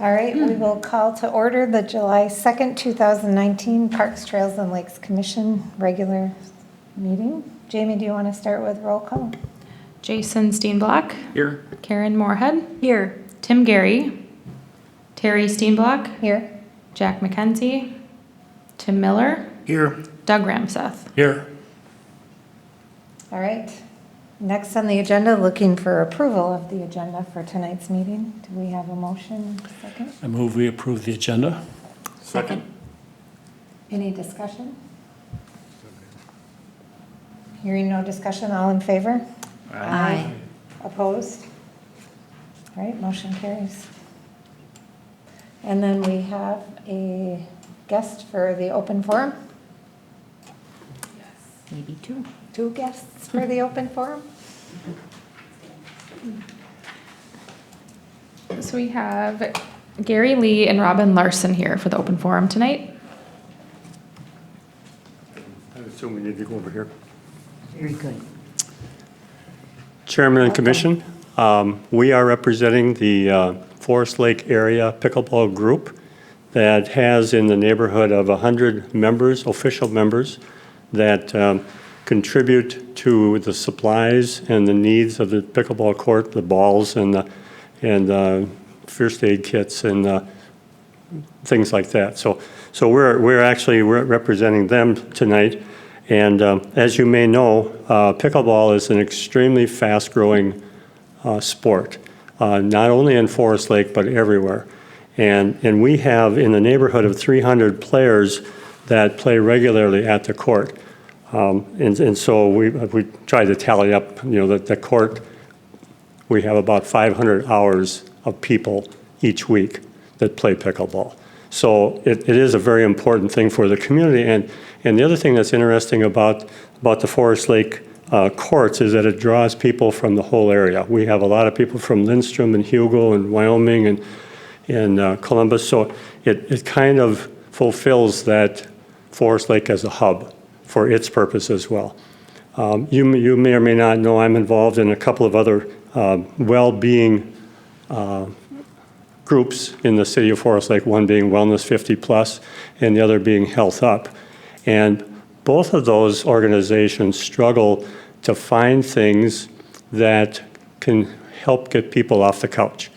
All right, we will call to order the July 2nd, 2019 Parks, Trails, and Lakes Commission regular meeting. Jamie, do you want to start with roll call? Jason Steenblock. Here. Karen Moorhead. Here. Tim Gary. Terry Steenblock. Here. Jack McKenzie. Tim Miller. Here. Doug Ramseth. Here. All right. Next on the agenda, looking for approval of the agenda for tonight's meeting. Do we have a motion? Second? I move we approve the agenda. Second. Any discussion? Hearing no discussion, all in favor? Aye. Opposed? All right, motion carries. And then we have a guest for the open forum. Maybe two. Two guests for the open forum. So we have Gary Lee and Robin Larson here for the open forum tonight. I assume we need to go over here. Very good. Chairman and Commission, we are representing the Forest Lake Area Pickleball Group that has in the neighborhood of 100 members, official members, that contribute to the supplies and the needs of the pickleball court, the balls and the first aid kits and things like that. So we're representing them tonight. And as you may know, pickleball is an extremely fast-growing sport, not only in Forest Lake, but everywhere. And we have in the neighborhood of 300 players that play regularly at the court. And so we try to tally up, the court, we have about 500 hours of people each week that play pickleball. So it is a very important thing for the community. And the other thing that's interesting about the Forest Lake courts is that it draws people from the whole area. We have a lot of people from Lindstrom and Hugo and Wyoming and Columbus. So it kind of fulfills that Forest Lake as a hub for its purpose as well. You may or may not know I'm involved in a couple of other well-being groups in the city of Forest Lake, one being Wellness 50 Plus and the other being Health Up. And both of those organizations struggle to find things that can help get people off the couch.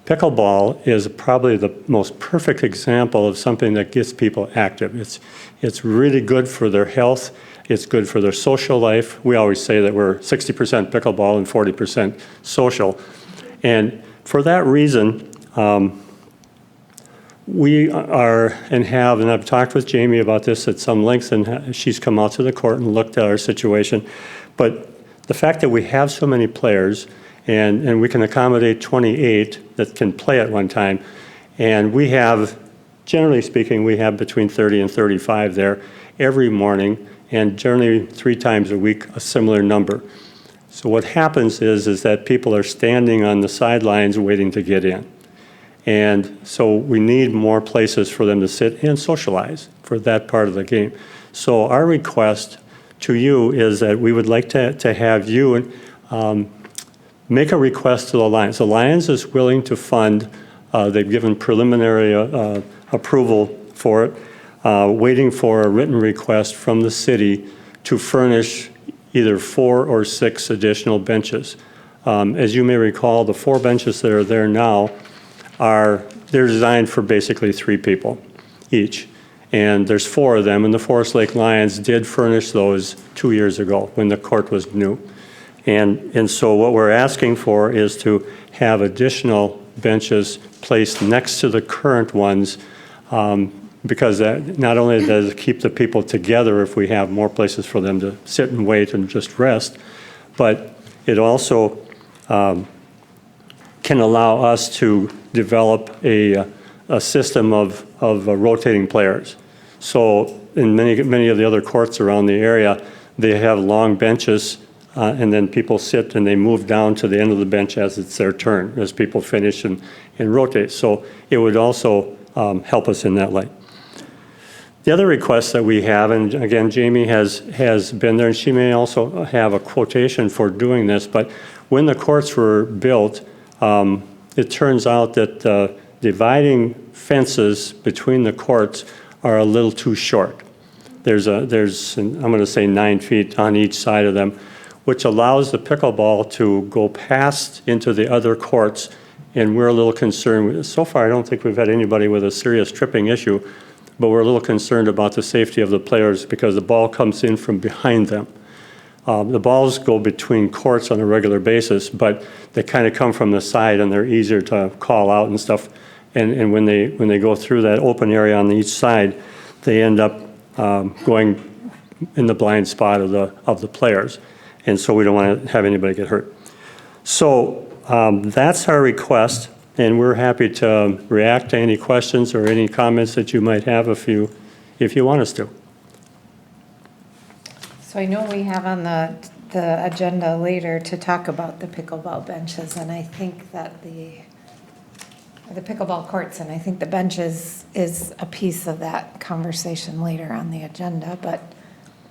Pickleball is probably the most perfect example of something that gets people active. It's really good for their health. It's good for their social life. We always say that we're 60% pickleball and 40% social. And for that reason, we are and have, and I've talked with Jamie about this at some length, and she's come out to the court and looked at our situation. But the fact that we have so many players and we can accommodate 28 that can play at one time, and we have, generally speaking, we have between 30 and 35 there every morning, and generally 3 times a week, a similar number. So what happens is that people are standing on the sidelines waiting to get in. And so we need more places for them to sit and socialize for that part of the game. So our request to you is that we would like to have you make a request to the Lions. The Lions is willing to fund, they've given preliminary approval for it, waiting for a written request from the city to furnish either 4 or 6 additional benches. As you may recall, the 4 benches that are there now they're designed for basically 3 people each. And there's 4 of them, and the Forest Lake Lions did furnish those 2 years ago when the court was new. And so what we're asking for is to have additional benches placed next to the current ones, because that not only does it keep the people together if we have more places for them to sit and wait and just rest, but it also can allow us to develop a system of rotating players. So in many of the other courts around the area, they have long benches, and then people sit and they move down to the end of the bench as it's their turn, as people finish and rotate. So it would also help us in that light. The other request that we have, and again, Jamie has been there, and she may also have a quotation for doing this, but when the courts were built, it turns out that dividing fences between the courts are a little too short. There's, I'm going to say 9 feet on each side of them, which allows the pickleball to go past into the other courts, and we're a little concerned. So far, I don't think we've had anybody with a serious tripping issue, but we're a little concerned about the safety of the players because the ball comes in from behind them. The balls go between courts on a regular basis, but they kind of come from the side and they're easier to call out and stuff. And when they go through that open area on each side, they end up going in the blind spot of the players. And so we don't want to have anybody get hurt. So that's our request, and we're happy to react to any questions or any comments that you might have if you want us to. So I know we have on the agenda later to talk about the pickleball benches, and I think that the pickleball courts, and I think the benches is a piece of that conversation later on the agenda, but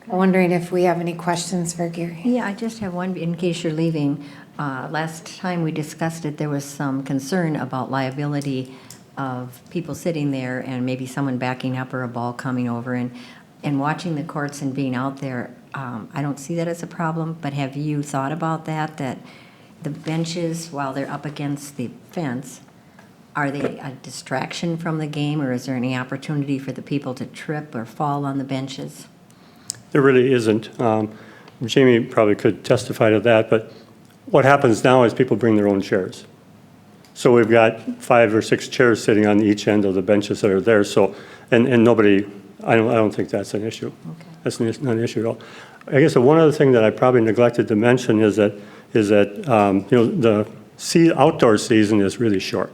I'm wondering if we have any questions for Gary. Yeah, I just have one in case you're leaving. Last time we discussed it, there was some concern about liability of people sitting there and maybe someone backing up or a ball coming over and watching the courts and being out there. I don't see that as a problem, but have you thought about that the benches, while they're up against the fence, are they a distraction from the game, or is there any opportunity for the people to trip or fall on the benches? There really isn't. Jamie probably could testify to that, but what happens now is people bring their own chairs. So we've got 5 or 6 chairs sitting on each end of the benches that are there. So, and nobody, I don't think that's an issue. Okay. That's not an issue at all. I guess the one other thing that I probably neglected to mention is that the outdoor season is really short.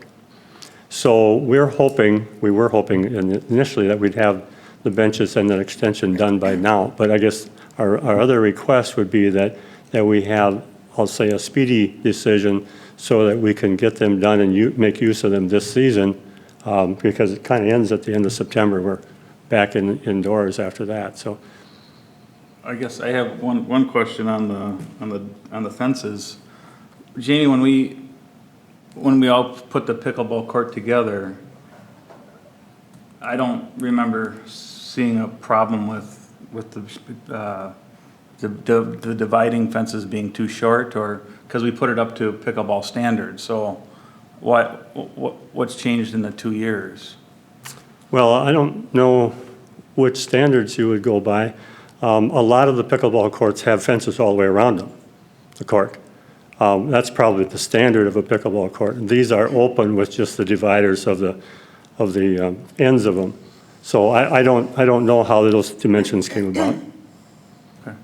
So we were hoping initially that we'd have the benches and the extension done by now. But I guess our other request would be that we have, I'll say, a speedy decision so that we can get them done and make use of them this season, because it kind of ends at the end of September. We're back indoors after that. So I guess I have one question on the fences. Jamie, when we all put the pickleball court together, I don't remember seeing a problem with the dividing fences being too short, or because we put it up to pickleball standards. So what's changed in the 2 years? well, I don't know which standards you would go by. A lot of the pickleball courts have fences all the way around them, the court. That's probably the standard of a pickleball court. These are open with just the dividers of the ends of them. So I don't know how those dimensions came about. Okay.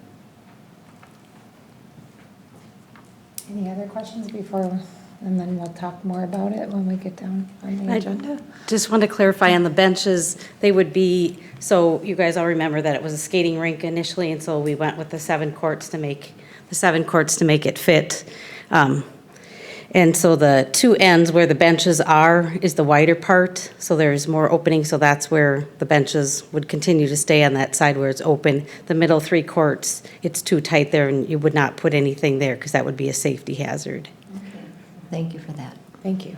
Any other questions before, and then we'll talk more about it when we get down on the agenda? Just want to clarify on the benches, they would be, so you guys all remember that it was a skating rink initially, and so we went with the 7 courts to make it fit. And so the 2 ends where the benches are is the wider part, so there's more opening, so that's where the benches would continue to stay on that side where it's open. The middle 3 courts, it's too tight there, and you would not put anything there because that would be a safety hazard. Thank you for that. Thank you.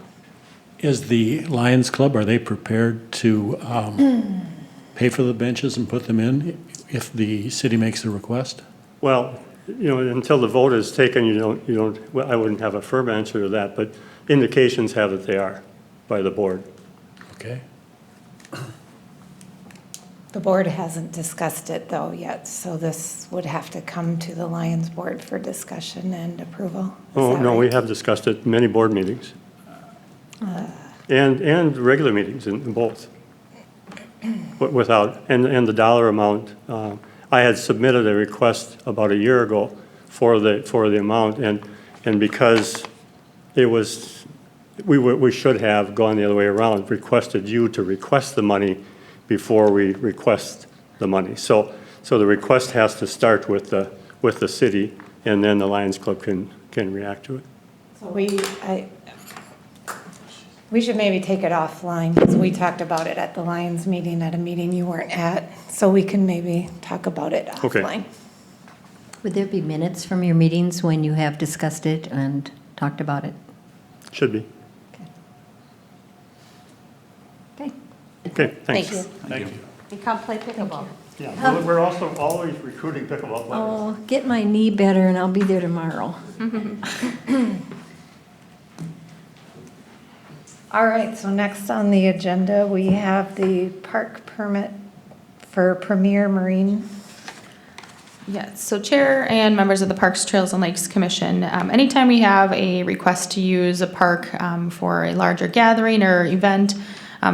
Is the Lions Club, are they prepared to pay for the benches and put them in if the city makes a request? Well, until the vote is taken, well, I wouldn't have a firm answer to that, but indications have that they are by the board. Okay. The board hasn't discussed it though yet, so this would have to come to the Lions Board for discussion and approval. Is Oh, that no, we right? have discussed it in many board meetings. And regular meetings in both. Without, and the dollar amount, I had submitted a request about a year ago for the amount, and because it was, we should have gone the other way around, requested you to request the money before we request the money. So the request has to start with the city, and then the Lions Club can react to it. So we should maybe take it offline, because we talked about it at the Lions meeting, at a meeting you weren't at, so we can maybe talk about it Okay. offline. Would there be minutes from your meetings when you have discussed it and talked about it? Should be. Okay, thanks. Thanks. Thank you. And come play pickleball. Yeah, we're also always recruiting pickleball players. Oh, get my knee better and I'll be there tomorrow. All right, so next on the agenda, we have the park permit for Premier Marine. Yes, so Chair and members of the Parks, Trails, and Lakes Commission, anytime we have a request to use a park for a larger gathering or event,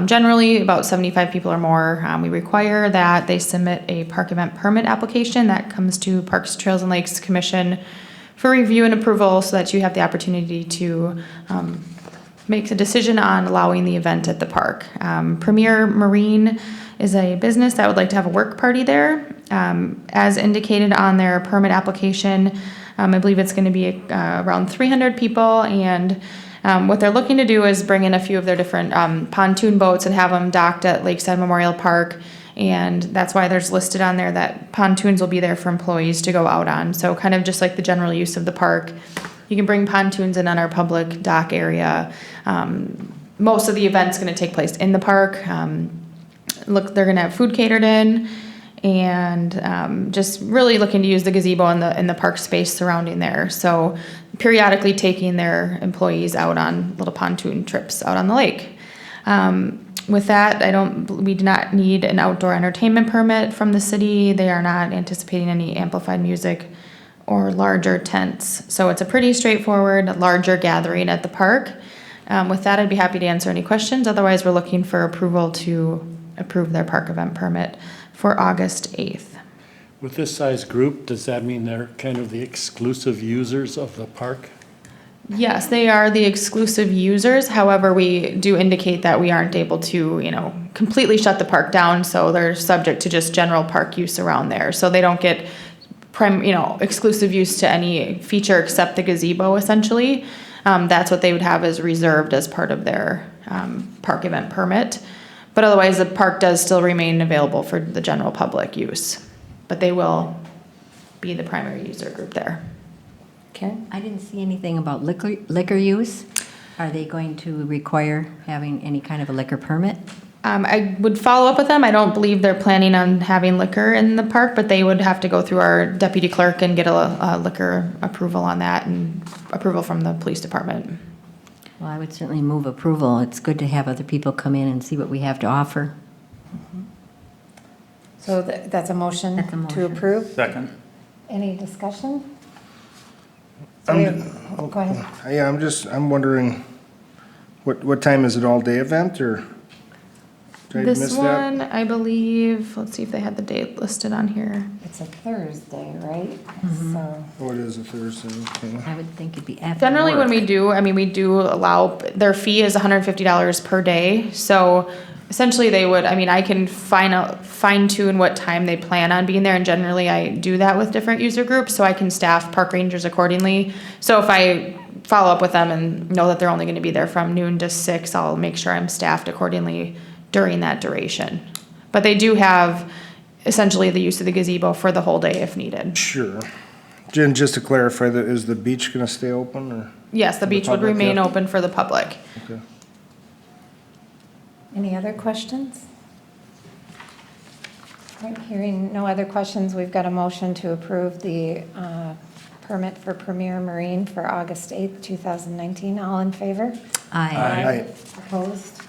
generally about 75 people or more, we require that they submit a park event permit application that comes to Parks, Trails, and Lakes Commission for review and approval so that you have the opportunity to make a decision on allowing the event at the park. Premier Marine is a business that would like to have a work party there. As indicated on their permit application, I believe it's going to be around 300 people, and what they're looking to do is bring in a few of their different pontoon boats and have them docked at Lakeside Memorial Park, and that's why there's listed on there that pontoons will be there for employees to go out on. So kind of just like the general use of the park, you can bring pontoons in on our public dock area. Most of the event's going to take place in the park. They're going to have food catered in, and just really looking to use the gazebo and the park space surrounding there. So periodically taking their employees out on little pontoon trips out on the lake. With that, we do not need an outdoor entertainment permit from the city. They are not anticipating any amplified music or larger tents. So it's a pretty straightforward, larger gathering at the park. With that, I'd be happy to answer any questions. Otherwise, we're looking for approval to approve their park event permit for August 8th. With this size group, does that mean they're kind of the exclusive users of the park? Yes, they are the exclusive users. However, we do indicate that we aren't able to, completely shut the park down. So they're subject to just general park use around there. So they don't get exclusive use to any feature except the gazebo, essentially. That's what they would have as reserved as part of their park event permit. But otherwise, the park does still remain available for the general public use. But they will be the primary user group there. Karen? I didn't see anything about liquor use. Are they going to require having any kind of a liquor permit? I would follow up with them. I don't believe they're planning on having liquor in the park, but they would have to go through our deputy clerk and get a liquor approval on that and approval from the police department. Well, I would certainly move approval. It's good to have other people come in and see what we have to offer. So that's a motion That's a to motion. approve? Second. Any discussion? So go ahead. Yeah, I'm wondering, what time is it, all-day event, or did I miss This that? one, I believe, let's see if they had the date listed on here. It's a Thursday, right? So, Oh, it is a Thursday, okay. I would think it'd be after Generally, when work. we do allow, their fee is $150 per day. So essentially I can fine tune what time they plan on being there. And generally I do that with different user groups so I can staff park rangers accordingly. So if I follow up with them and know that they're only going to be there from noon to 6, I'll make sure I'm staffed accordingly during that duration. But they do have essentially the use of the gazebo for the whole day if needed. Sure. Jen, just to clarify, is the beach gonna stay open, or? Yes, the For the beach would public, remain yeah. open for the public. Okay. any other questions? All right, hearing no other questions, we've got a motion to approve the permit for Premier Marine for August 8th, 2019. All in favor? Aye. Aye. Opposed?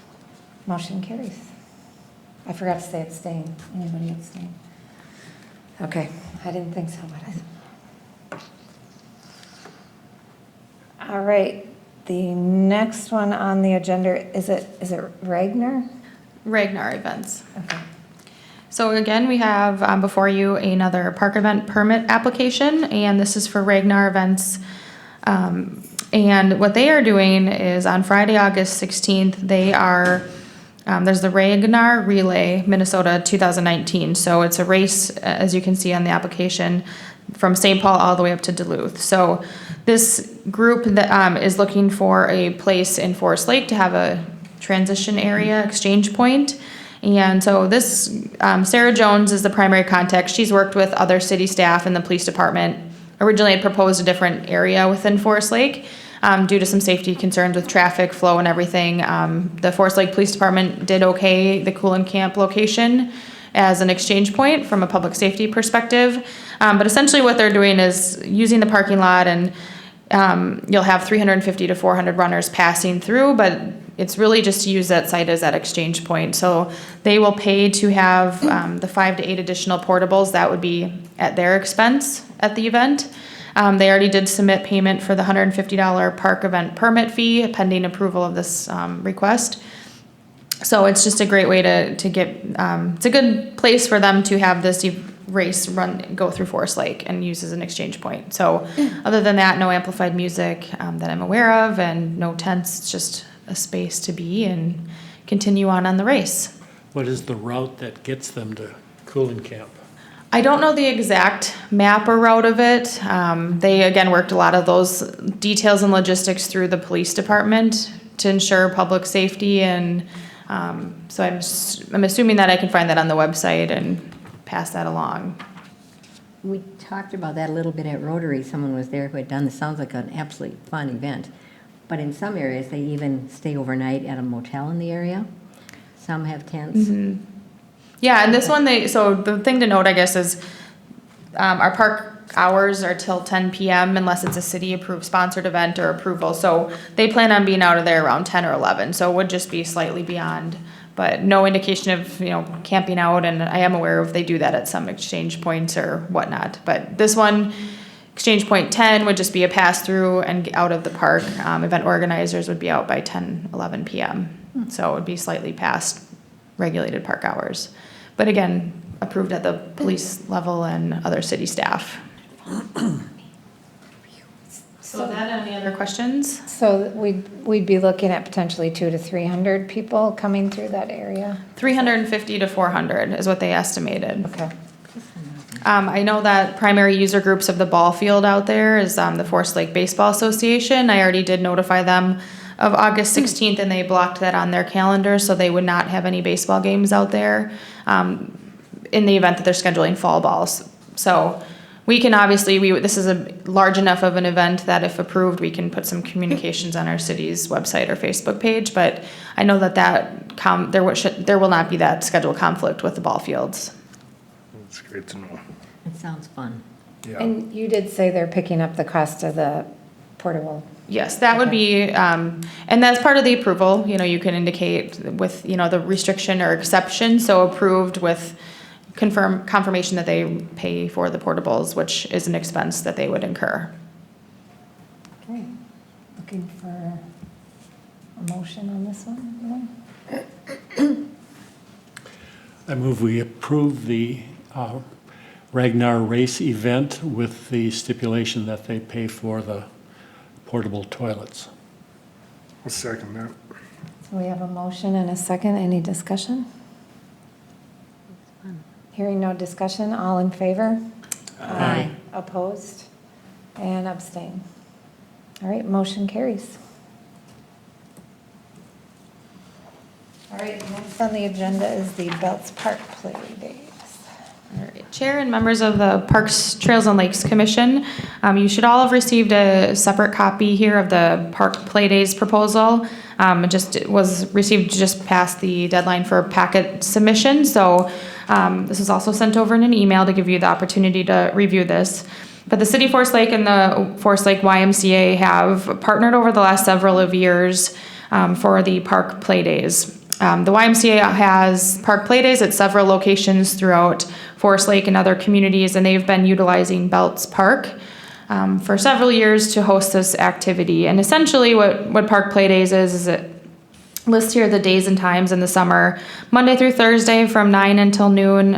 Motion carries. I forgot to say abstain. Anybody abstain? Okay, I didn't think so, but all right, the next one on the agenda, is it Ragnar? Ragnar events. Okay. So again, we have before you another park event permit application, and this is for Ragnar Events. And what they are doing is on Friday, August 16th, they are, there's the Ragnar Relay Minnesota 2019. So it's a race, as you can see on the application, from St. Paul all the way up to Duluth. So this group that is looking for a place in Forest Lake to have a transition area exchange point. And so this, Sarah Jones is the primary contact. She's worked with other city staff and the police department. Originally had proposed a different area within Forest Lake, due to some safety concerns with traffic flow and everything. The Forest Lake Police Department did okay the Coolant Camp location as an exchange point from a public safety perspective. But essentially what they're doing is using the parking lot, and you'll have 350 to 400 runners passing through, but it's really just to use that site as that exchange point. So they will pay to have the 5 to 8 additional portables. That would be at their expense at the event. They already did submit payment for the $150 park event permit fee pending approval of this request. So it's just a great way to get, it's a good place for them to have this race go through Forest Lake and use as an exchange point. So other than that, no amplified music that I'm aware of, and no tents. It's just a space to be and continue on the race. What is the route that gets them to Coolant Camp? I don't know the exact map or route of it. They, again, worked a lot of those details and logistics through the police department to ensure public safety. And so I'm assuming that I can find that on the website and pass that along. We talked about that a little bit at Rotary. Someone was there who had done this. Sounds like an absolutely fun event. But in some areas, they even stay overnight at a motel in the area. Some have tents. Mm-hmm. Yeah, and this one, so the thing to note, I guess, is our park hours are till 10 p.m. unless it's a city-approved sponsored event or approval. So they plan on being out of there around 10 or 11, so it would just be slightly beyond. But no indication of, camping out, and I am aware of they do that at some exchange points or whatnot. But this one, exchange point 10, would just be a pass-through and out of the park. Event organizers would be out by 10, 11 p.m. So it would be slightly past regulated park hours. But again, approved at the police level and other city staff. So that, any other questions? So we'd be looking at potentially 200 to 300 people coming through that area? 350 to 400 is what they estimated. Okay. I know that primary user groups of the ball field out there is the Forest Lake Baseball Association. I already did notify them of August 16th, and they blocked that on their calendar, so they would not have any baseball games out there in the event that they're scheduling fall balls. So we can obviously, this is a large enough of an event that if approved, we can put some communications on our city's website or Facebook page, but I know that there will not be that schedule conflict with the ball fields. That's great to know. It sounds fun. Yeah. And you did say they're picking up the cost of the portable. Yes, that would be, and that's part of the approval. You can indicate with, the restriction or exception, so approved with confirmation that they pay for the portables, which is an expense that they would incur. Okay. Looking for a motion on this one? I move we approve the Ragnar race event with the stipulation that they pay for the portable toilets. I'll second that. So we have a motion and a second. Any discussion? Hearing no discussion, all in favor? Aye. Opposed? And abstain. All right, motion carries. All right, next on the agenda is the Belts Park Play Days. All right, Chair and members of the Parks, Trails, and Lakes Commission, you should all have received a separate copy here of the Park Play Days proposal. It was received just past the deadline for packet submission, so this was also sent over in an email to give you the opportunity to review this. But the City of Forest Lake and the Forest Lake YMCA have partnered over the last several of years for the Park Play Days. The YMCA has Park Play Days at several locations throughout Forest Lake and other communities, and they've been utilizing Belts Park for several years to host this activity. And essentially what Park Play Days is it lists here the days and times in the summer, Monday through Thursday from 9 until noon.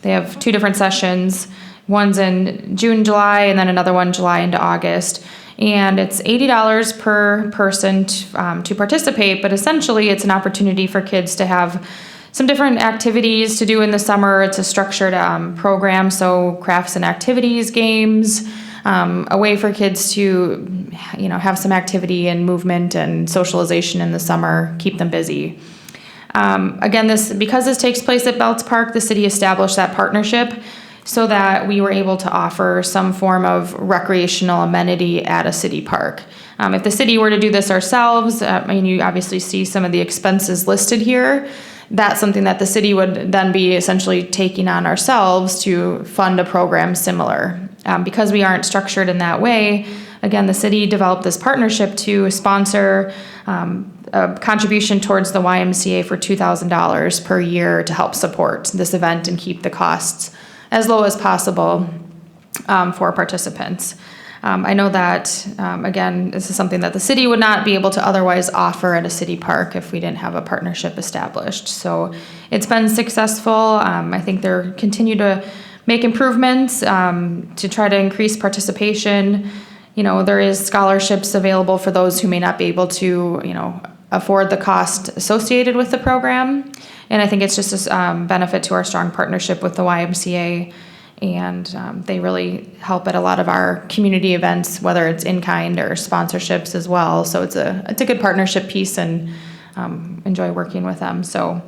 They have 2 different sessions. One's in June, July, and then another one July into August. And it's $80 per person to participate, but essentially it's an opportunity for kids to have some different activities to do in the summer. It's a structured program, so crafts and activities, games, a way for kids to, have some activity and movement and socialization in the summer, keep them busy. Again, because this takes place at Belts Park, the city established that partnership so that we were able to offer some form of recreational amenity at a city park. If the city were to do this ourselves, you obviously see some of the expenses listed here. That's something that the city would then be essentially taking on ourselves to fund a program similar. Because we aren't structured in that way, again, the city developed this partnership to sponsor a contribution towards the YMCA for $2,000 per year to help support this event and keep the costs as low as possible for participants. I know that, again, this is something that the city would not be able to otherwise offer at a city park if we didn't have a partnership established. So it's been successful. I think they're continue to make improvements to try to increase participation. There is scholarships available for those who may not be able to, afford the cost associated with the program. And I think it's just a benefit to our strong partnership with the YMCA. And they really help at a lot of our community events, whether it's in kind or sponsorships as well. So it's a good partnership piece, and enjoy working with them. So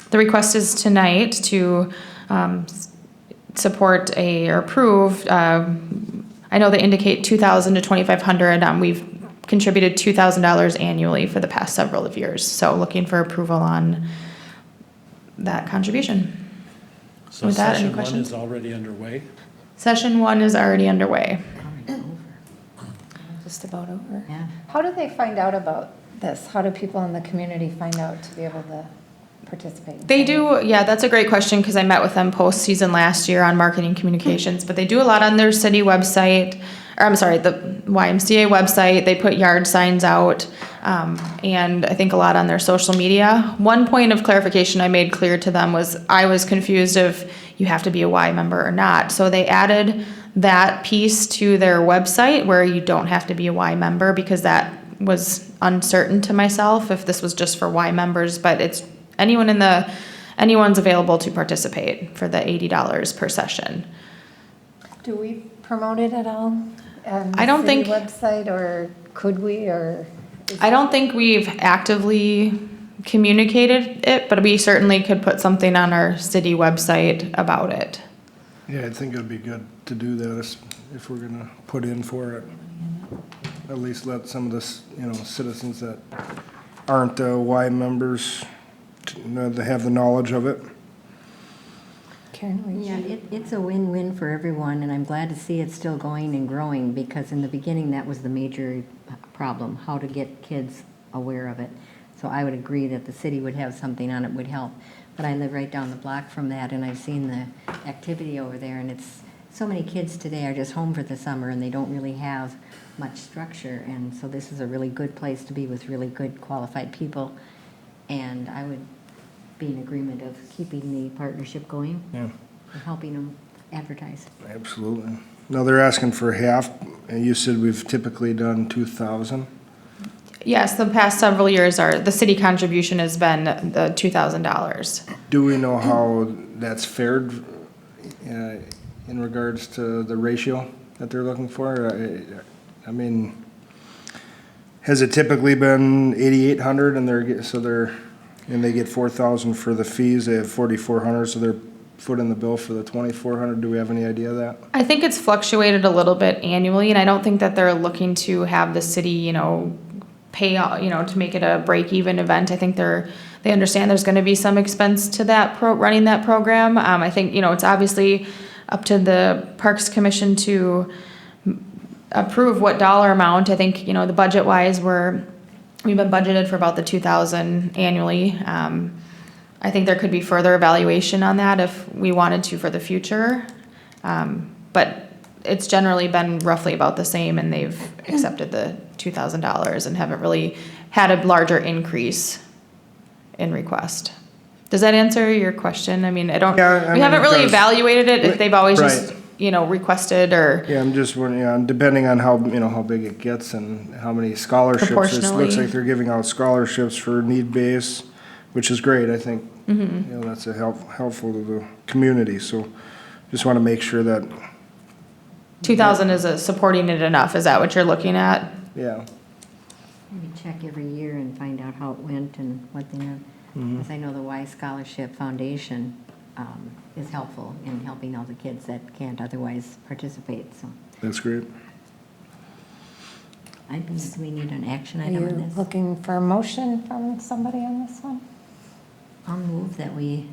the request is tonight to support or approve. I know they indicate $2,000 to $2,500. We've contributed $2,000 annually for the past several of years. So looking for approval on that contribution. So With that, any session one questions? is already underway. Session 1 is already underway. Just about over. Yeah. How do they find out about this? How do people in the community find out to be able to participate? They do, yeah, that's a great question, because I met with them post-season last year on marketing communications, but they do a lot on their city website, or I'm sorry, the YMCA website. They put yard signs out, and I think a lot on their social media. One point of clarification I made clear to them was I was confused if you have to be a Y member or not. So they added that piece to their website where you don't have to be a Y member, because that was uncertain to myself if this was just for Y members, but it's anyone's available to participate for the $80 per session. Do we promote it at all? On I don't the city think- website, or could we, or? I don't think we've actively communicated it, but we certainly could put something on our city website about it. Yeah, I think it'd be good to do that if we're gonna put in for it. At least let some of the, citizens that aren't Y members, to have the knowledge of it. Karen, would Yeah, you? it's a win-win for everyone, and I'm glad to see it still going and growing, because in the beginning, that was the major problem, how to get kids aware of it. So I would agree that the city would have something on it would help. But I live right down the block from that, and I've seen the activity over there, and it's, so many kids today are just home for the summer, and they don't really have much structure, and so this is a really good place to be with really good qualified people. And I would be in agreement of keeping the partnership going. Yeah. And helping them advertise. Absolutely. Now, they're asking for half, and you said we've typically done 2,000? Yes, the past several years the city contribution has been the $2,000. Do we know how that's fared in regards to the ratio that they're looking for? I mean, has it typically been 8,800 and they get 4,000 for the fees, they have 4,400, so they're footing the bill for the 2,400? Do we have any idea of that? I think it's fluctuated a little bit annually, and I don't think that they're looking to have the city, pay, to make it a break-even event. I think they understand there's going to be some expense to that running that program. I think, it's obviously up to the Parks Commission to approve what dollar amount. I think, the budget-wise, we've been budgeted for about the 2,000 annually. I think there could be further evaluation on that if we wanted to for the future. But it's generally been roughly about the same, and they've accepted the $2,000 and haven't really had a larger increase in request. Does that answer your question? I mean, we haven't really evaluated it if they've always just, requested or. Yeah, I'm just wondering, depending on how, how big it gets and how many scholarships. It looks Proportionally. like they're giving out scholarships for need base, which is great, I think. That's helpful to the community, so just want to make sure that, 2,000 is supporting it enough. Is that what you're looking at? yeah. Maybe check every year and find out how it went and what they have. Because I know the Y Scholarship Foundation is helpful in helping all the kids that can't otherwise participate, so. That's great. I believe we need an action Are item on you this. looking for a motion from somebody on this one? I'll move that we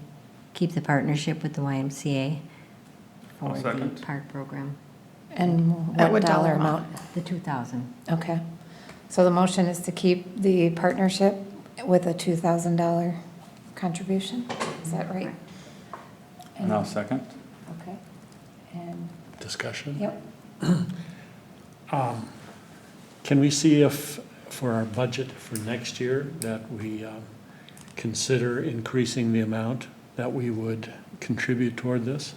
keep the partnership with the YMCA I'll for the second. park program, And At what dollar amount? the 2,000. Okay. So the motion is to keep the partnership with a $2,000 contribution? Is that right? And I'll second. Okay. And, Discussion? yep. Can we see if, for our budget for next year, that we consider increasing the amount that we would contribute toward this?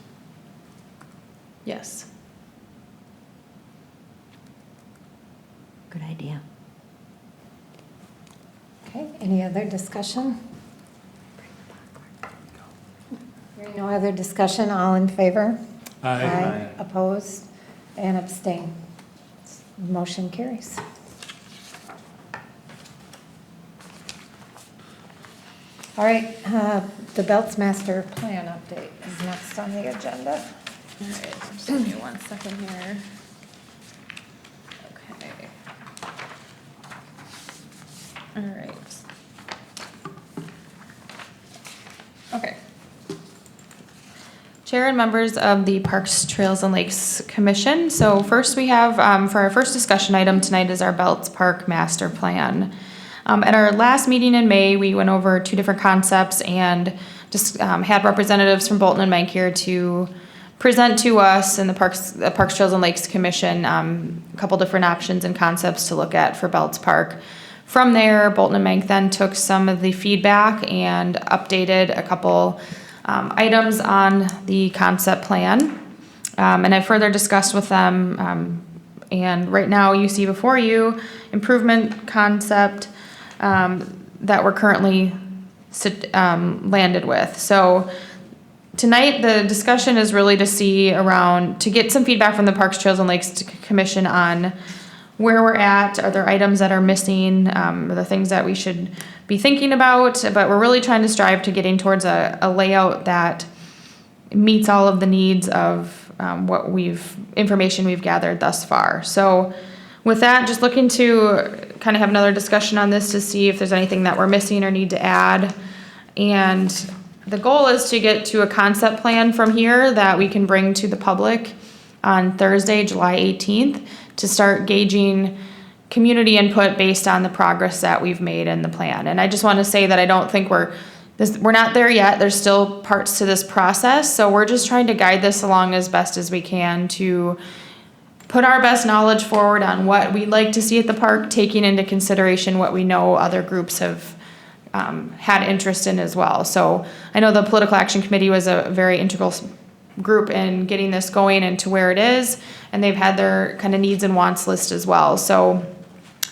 Yes. Good idea. Okay, any other discussion? Hearing no other discussion, all in favor? Aye. Opposed and abstain. Motion carries. All right, the Belts Master Plan update is next on the agenda. All right, just give me 1 second here. Okay. All right. Okay. Chair and members of the Parks, Trails, and Lakes Commission. So first we have, for our first discussion item tonight is our Belts Park Master Plan. At our last meeting in May, we went over 2 different concepts and just had representatives from Bolton and Mank here to present to us and the Parks, Trails, and Lakes Commission a couple different options and concepts to look at for Belts Park. From there, Bolton and Mank then took some of the feedback and updated a couple items on the concept plan. And I further discussed with them, and right now you see before you improvement concept that we're currently landed with. So tonight, the discussion is really to get some feedback from the Parks, Trails, and Lakes Commission on where we're at. Are there items that are missing? Are there things that we should be thinking about? But we're really trying to strive to getting towards a layout that meets all of the needs of information we've gathered thus far. So with that, just looking to kind of have another discussion on this to see if there's anything that we're missing or need to add. And the goal is to get to a concept plan from here that we can bring to the public on Thursday, July 18th, to start gauging community input based on the progress that we've made in the plan. And I just want to say that I don't think we're not there yet. There's still parts to this process. So we're just trying to guide this along as best as we can to put our best knowledge forward on what we'd like to see at the park, taking into consideration what we know other groups have had interest in as well. So I know the Political Action Committee was a very integral group in getting this going and to where it is, and they've had their kind of needs and wants list as well. So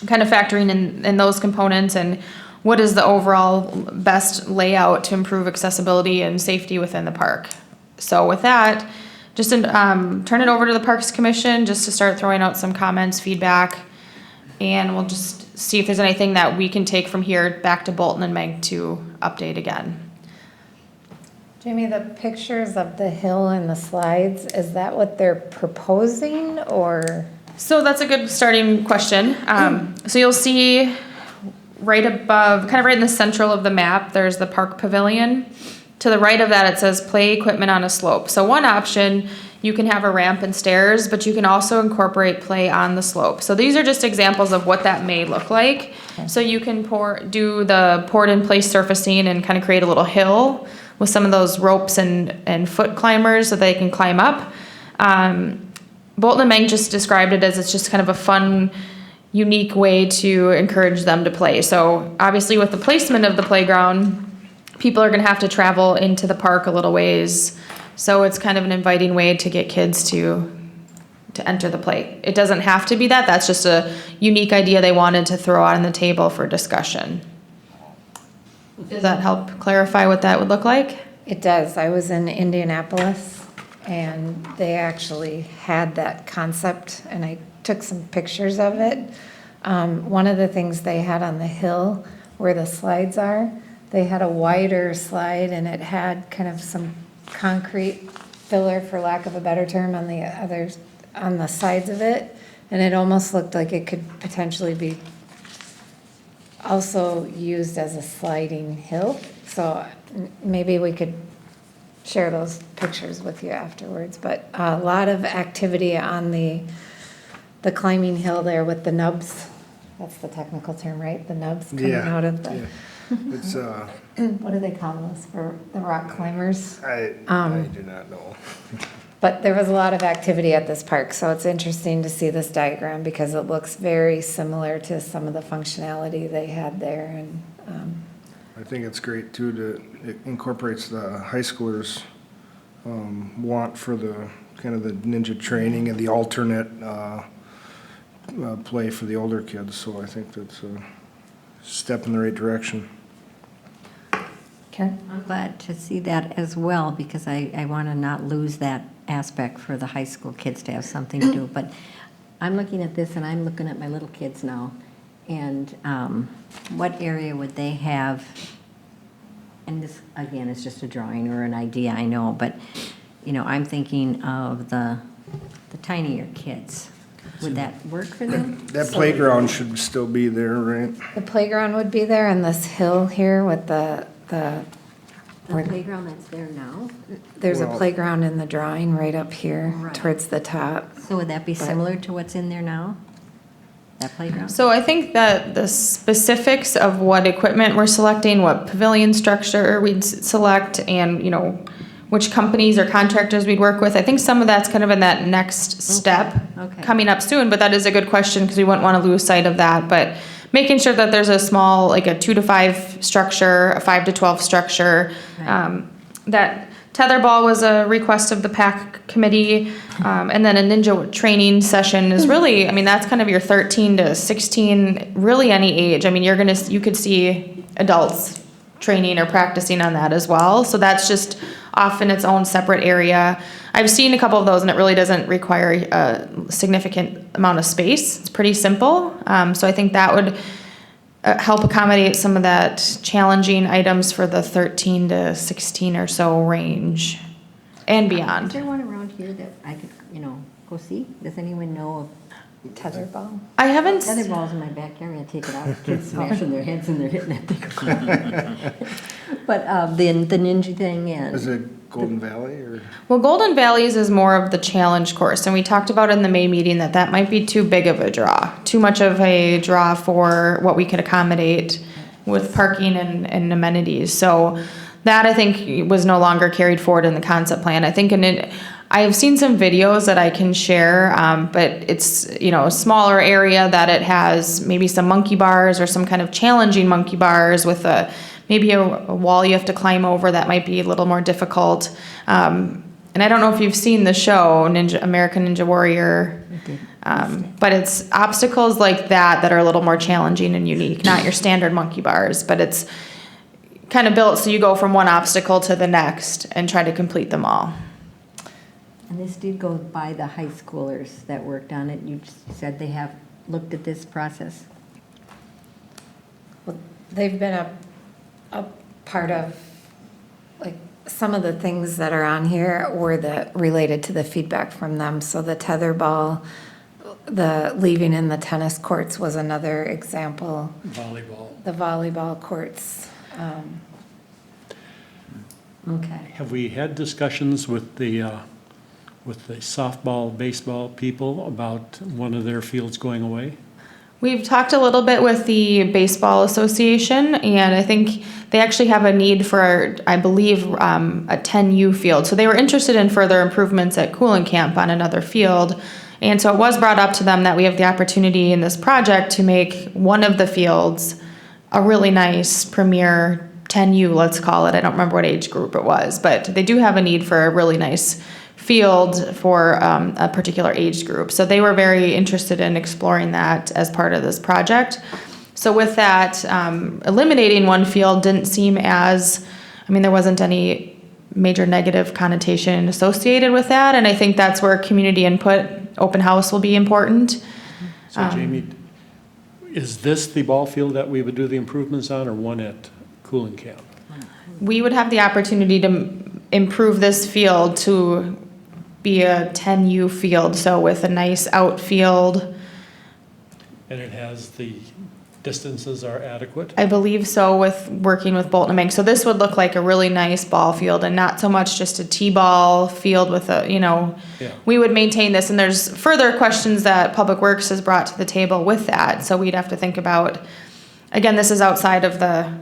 kind of factoring in those components and what is the overall best layout to improve accessibility and safety within the park. So with that, just turn it over to the Parks Commission just to start throwing out some comments, feedback, and we'll just see if there's anything that we can take from here back to Bolton and Meg to update again. Jamie, the pictures of the hill and the slides, is that what they're proposing or? So that's a good starting question. So you'll see right above, kind of right in the central of the map, there's the park pavilion. To the right of that, it says play equipment on a slope. So one option, you can have a ramp and stairs, but you can also incorporate play on the slope. So these are just examples of what that may look like. So you can do the poured in place surfacing and kind of create a little hill with some of those ropes and foot climbers so they can climb up. Bolton and Meng just described it as it's just kind of a fun, unique way to encourage them to play. So obviously with the placement of the playground, people are going to have to travel into the park a little ways. So it's kind of an inviting way to get kids to enter the play. It doesn't have to be that. That's just a unique idea they wanted to throw out on the table for discussion. Does that help clarify what that would look like? It does. I was in Indianapolis and they actually had that concept and I took some pictures of it. One of the things they had on the hill where the slides are, they had a wider slide and it had kind of some concrete filler, for lack of a better term, on the others, on the sides of it. And it almost looked like it could potentially be also used as a sliding hill. So maybe we could share those pictures with you afterwards. But a lot of activity on the climbing hill there with the nubs. That's the technical term, right? The nubs coming Yeah, out of the, yeah. It's, what do they call those for the rock climbers? I do not know. But there was a lot of activity at this park, so it's interesting to see this diagram because it looks very similar to some of the functionality they had there. And I think it's great too that it incorporates the high schoolers' want for the kind of the ninja training and the alternate play for the older kids. So I think that's a step in the right direction. Karen? I'm glad to see that as well, because I want to not lose that aspect for the high school kids to have something to do. But I'm looking at this, and I'm looking at my little kids now, and what area would they have? And this, again, is just a drawing or an idea, I know, but, you know, I'm thinking of the tinier kids. Would that work for them? That playground should still be there, right? The playground would be there, and this hill here with the The playground that's there now? there's a Well- playground in the drawing right up here Right. towards the top. So would that be similar to what's in there now? That playground? So I think that the specifics of what equipment we're selecting, what pavilion structure we'd select, and, you know, which companies or contractors we'd work with, I think some of that's kind of in that next step Okay. coming up soon, but that is a good question because we wouldn't want to lose sight of that. But making sure that there's a small, like a 2 to 5 structure, a 5 to 12 structure. Right. That tetherball was a request of the PAC committee. And then a ninja training session is really, I mean, that's kind of your 13 to 16, really any age. I mean, you could see adults training or practicing on that as well. So that's just off in its own separate area. I've seen a couple of those and it really doesn't require a significant amount of space. It's pretty simple. So I think that would help accommodate some of that challenging items for the 13 to 16 or so range and Is beyond. there one around here that I could, go see? Does anyone know Tetherball. I haven't, of other balls in my backyard? I take it out, kids smashing their heads and they're hitting that thing. But the ninja thing Is and, it Golden Valley or? well, Golden Valleys is more of the challenge course. And we talked about in the May meeting that might be too big of a draw, too much of a draw for what we could accommodate with parking and amenities. So that I think was no longer carried forward in the concept plan. I think I have seen some videos that I can share, but it's, a smaller area that it has maybe some monkey bars or some kind of challenging monkey bars with maybe a wall you have to climb over that might be a little more difficult. And I don't know if you've seen the show, American Ninja Warrior, but it's obstacles like that are a little more challenging and unique, not your standard monkey bars, but it's kind of built so you go from one obstacle to the next and try to complete them all. and this did go by the high schoolers that worked on it. You just said they have looked at this process. Well, they've been a part of, like, some of the things that are on here were related to the feedback from them. So the tetherball, the leaving in the tennis courts was another example. Volleyball. The volleyball courts. Okay. Have we had discussions with the softball, baseball people about one of their fields going away? We've talked a little bit with the Baseball Association, and I think they actually have a need for, I believe, a 10U field. So they were interested in further improvements at Cooling Camp on another field. And so it was brought up to them that we have the opportunity in this project to make one of the fields a really nice premier 10U, let's call it. I don't remember what age group it was, but they do have a need for a really nice field for a particular age group. So they were very interested in exploring that as part of this project. So with that, eliminating one field didn't seem as, there wasn't any major negative connotation associated with that. And I think that's where community input, open house will be important. So Jamie, is this the ball field that we would do the improvements on or one at Cooling Camp? We would have the opportunity to improve this field to be a 10U field, so with a nice outfield. And it has the distances are adequate? I believe so, with working with Bolton and Mank. So this would look like a really nice ball field and not so much just a T-ball field with a, Yeah. we would maintain this. And there's further questions that Public Works has brought to the table with that. So we'd have to think about, again, this is outside of the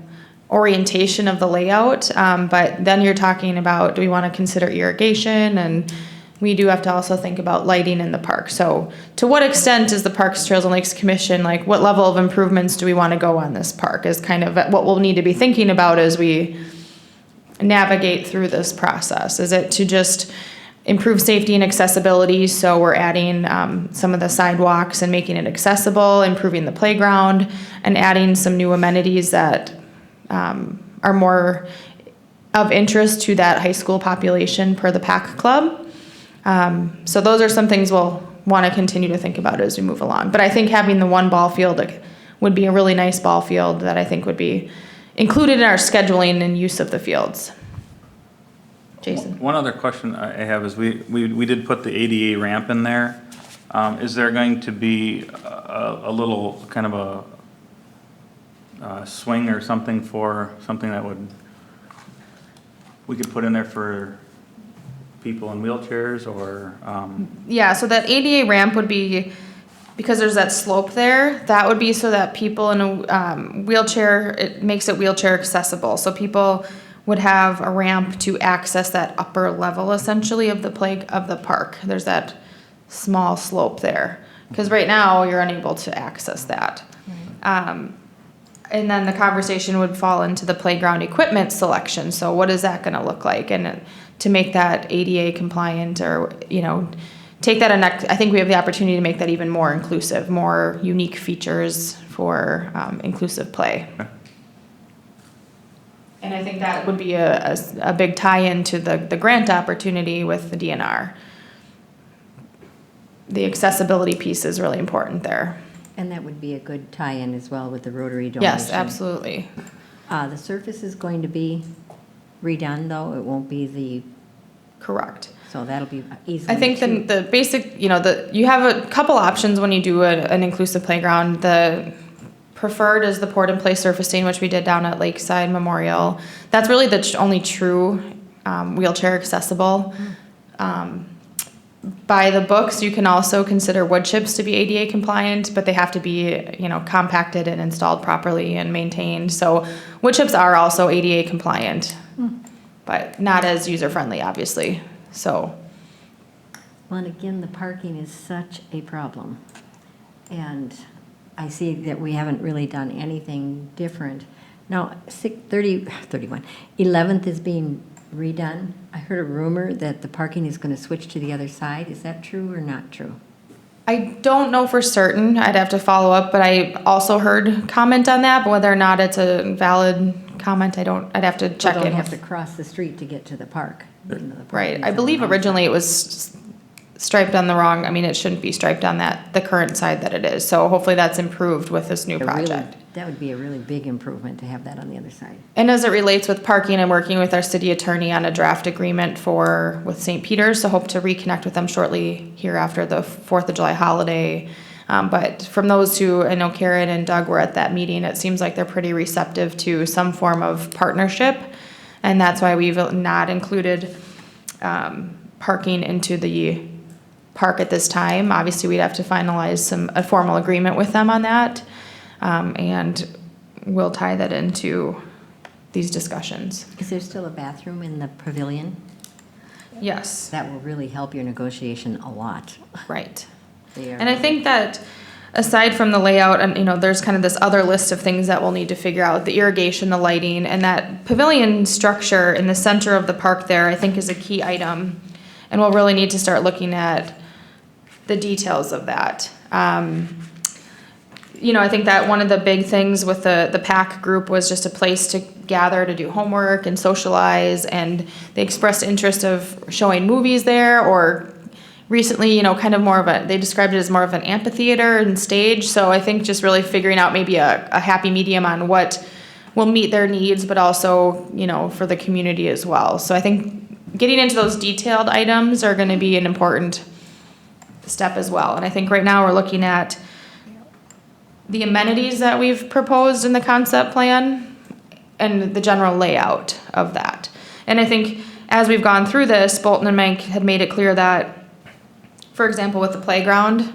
orientation of the layout. But then you're talking about, do we want to consider irrigation? And we do have to also think about lighting in the park. So to what extent is the Parks, Trails, and Lakes Commission, like what level of improvements do we want to go on this park is kind of what we'll need to be thinking about as we navigate through this process. Is it to just improve safety and accessibility? So we're adding some of the sidewalks and making it accessible, improving the playground, and adding some new amenities that are more of interest to that high school population per the PAC Club. So those are some things we'll want to continue to think about as we move along. But I think having the one ball field would be a really nice ball field that I think would be included in our scheduling and use of the fields. Jason? One other question I have is we did put the ADA ramp in there. Is there going to be a little kind of a swing or something that we could put in there for people in wheelchairs or, Yeah, so that ADA ramp would be, because there's that slope there, that would be so that people in a wheelchair, it makes it wheelchair accessible. So people would have a ramp to access that upper level essentially of the park. There's that small slope there. Because right now, you're unable to access that. And then the conversation would fall into the playground equipment selection. So what is that gonna look like? And to make that ADA compliant or, take that I think we have the opportunity to make that even more inclusive, more unique features for inclusive play. And I think that would be a big tie-in to the grant opportunity with the DNR. The accessibility piece is really important there. And that would be a good tie-in as well with the Rotary donation. Yes, absolutely. The surface is going to be redone, though? It won't be Correct. so that'll be easily. I think the basic, you have a couple options when you do an inclusive playground. The preferred is the pour and play surfacing, which we did down at Lakeside Memorial. That's really the only true wheelchair accessible. By the books, you can also consider wood chips to be ADA compliant, but they have to be, compacted and installed properly and maintained. So wood chips are also ADA compliant, but not as user-friendly, obviously. So, Well, and again, the parking is such a problem. And I see that we haven't really done anything different. Now, 11th is being redone. I heard a rumor that the parking is going to switch to the other side. Is that true or not true? I don't know for certain. I'd have to follow up, but I also heard comment on that, but whether or not it's a valid comment, I'd have to check People in. don't have to cross the street to get to the park. The Right. parking's I on believe the wrong originally side. it was striped on the wrong, it shouldn't be striped on the current side that it is. So hopefully that's improved with this new A really- project. That would be a really big improvement to have that on the other side. And as it relates with parking, I'm working with our city attorney on a draft agreement with St. Peter's, so hope to reconnect with them shortly here after the 4th of July holiday. But from those who, I know Karen and Doug were at that meeting, it seems like they're pretty receptive to some form of partnership. And that's why we've not included parking into the park at this time. Obviously, we'd have to finalize a formal agreement with them on that. And we'll tie that into these discussions. Is there still a bathroom in the pavilion? Yes, That will really help your negotiation a lot. right. They are- And I think that aside from the layout, and there's kind of this other list of things that we'll need to figure out, the irrigation, the lighting, and that pavilion structure in the center of the park there, I think is a key item. And we'll really need to start looking at the details of that. I think that one of the big things with the PAC group was just a place to gather to do homework and socialize, and they expressed interest of showing movies there, or recently, kind of they described it as more of an amphitheater and stage. So I think just really figuring out maybe a happy medium on what will meet their needs, but also, for the community as well. So I think getting into those detailed items are gonna be an important step as well. And I think right now we're looking at the amenities that we've proposed in the concept plan and the general layout of that. And I think as we've gone through this, Bolton and Mank had made it clear that, for example, with the playground,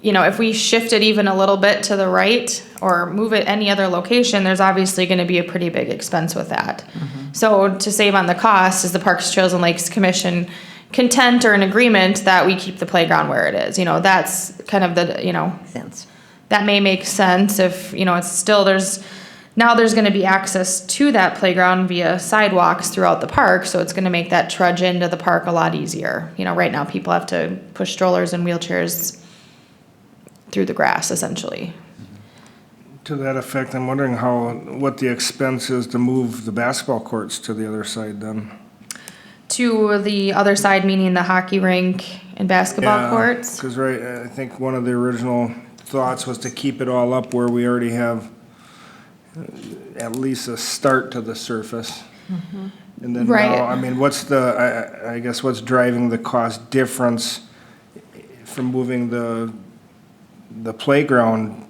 you know, if we shift it even a little bit to the right or move it any other location, there's obviously gonna be a pretty big expense with that. So to save on the cost, is the Parks, Trails, and Lakes Commission content or in agreement that we keep the playground where it is? You know, that's kind of the, you know, Sense. that may make sense if, you know, it's still, now there's gonna be access to that playground via sidewalks throughout the park, so it's gonna make that trudge into the park a lot easier. You know, right now, people have to push strollers and wheelchairs through the grass, essentially. To that effect, I'm wondering what the expense is to move the basketball courts to the other side then? To the other side, meaning the hockey rink and basketball courts? Because, right, I think one of the original thoughts was to keep it all up where we already have at least a start to the surface. And then Right. now, I mean, I guess what's driving the cost difference from moving the playground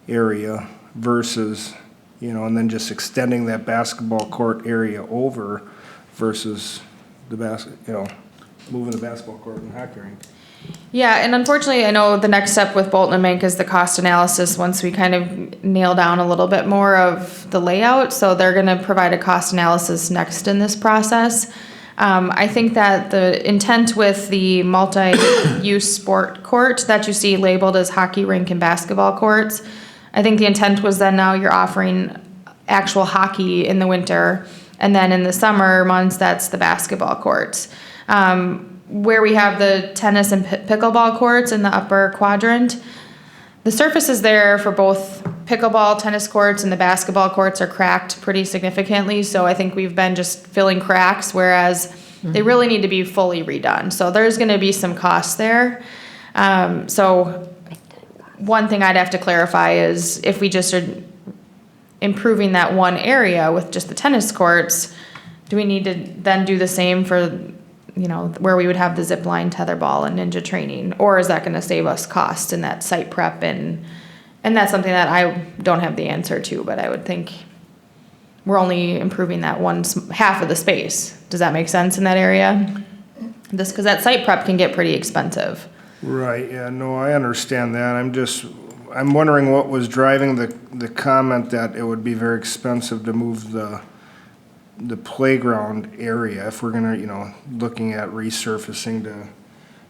area versus, you know, and then just extending that basketball court area over versus moving the basketball court and hockey rink? Yeah, and unfortunately, I know the next step with Bolton and Mank is the cost analysis once we kind of nail down a little bit more of the layout. So they're gonna provide a cost analysis next in this process. I think that the intent with the multi-use sport court that you see labeled as hockey rink and basketball courts, I think the intent was then now you're offering actual hockey in the winter, and then in the summer months, that's the basketball courts. Where we have the tennis and pickleball courts in the upper quadrant, the surfaces there for both pickleball, tennis courts, and the basketball courts are cracked pretty significantly. So I think we've been just filling cracks, whereas they really need to be fully redone. So there's going to be some costs there. So one thing I'd have to clarify is if we just are improving that one area with just the tennis courts, do we need to then do the same for, you know, where we would have the zip line, tetherball, and ninja training? Or is that gonna save us cost in that site prep? And that's something that I don't have the answer to, but I would think we're only improving that half of the space. Does that make sense in that area? Just because that site prep can get pretty expensive. Right, yeah, no, I understand that. I'm wondering what was driving the comment that it would be very expensive to move the playground area if we're gonna, you know, looking at resurfacing to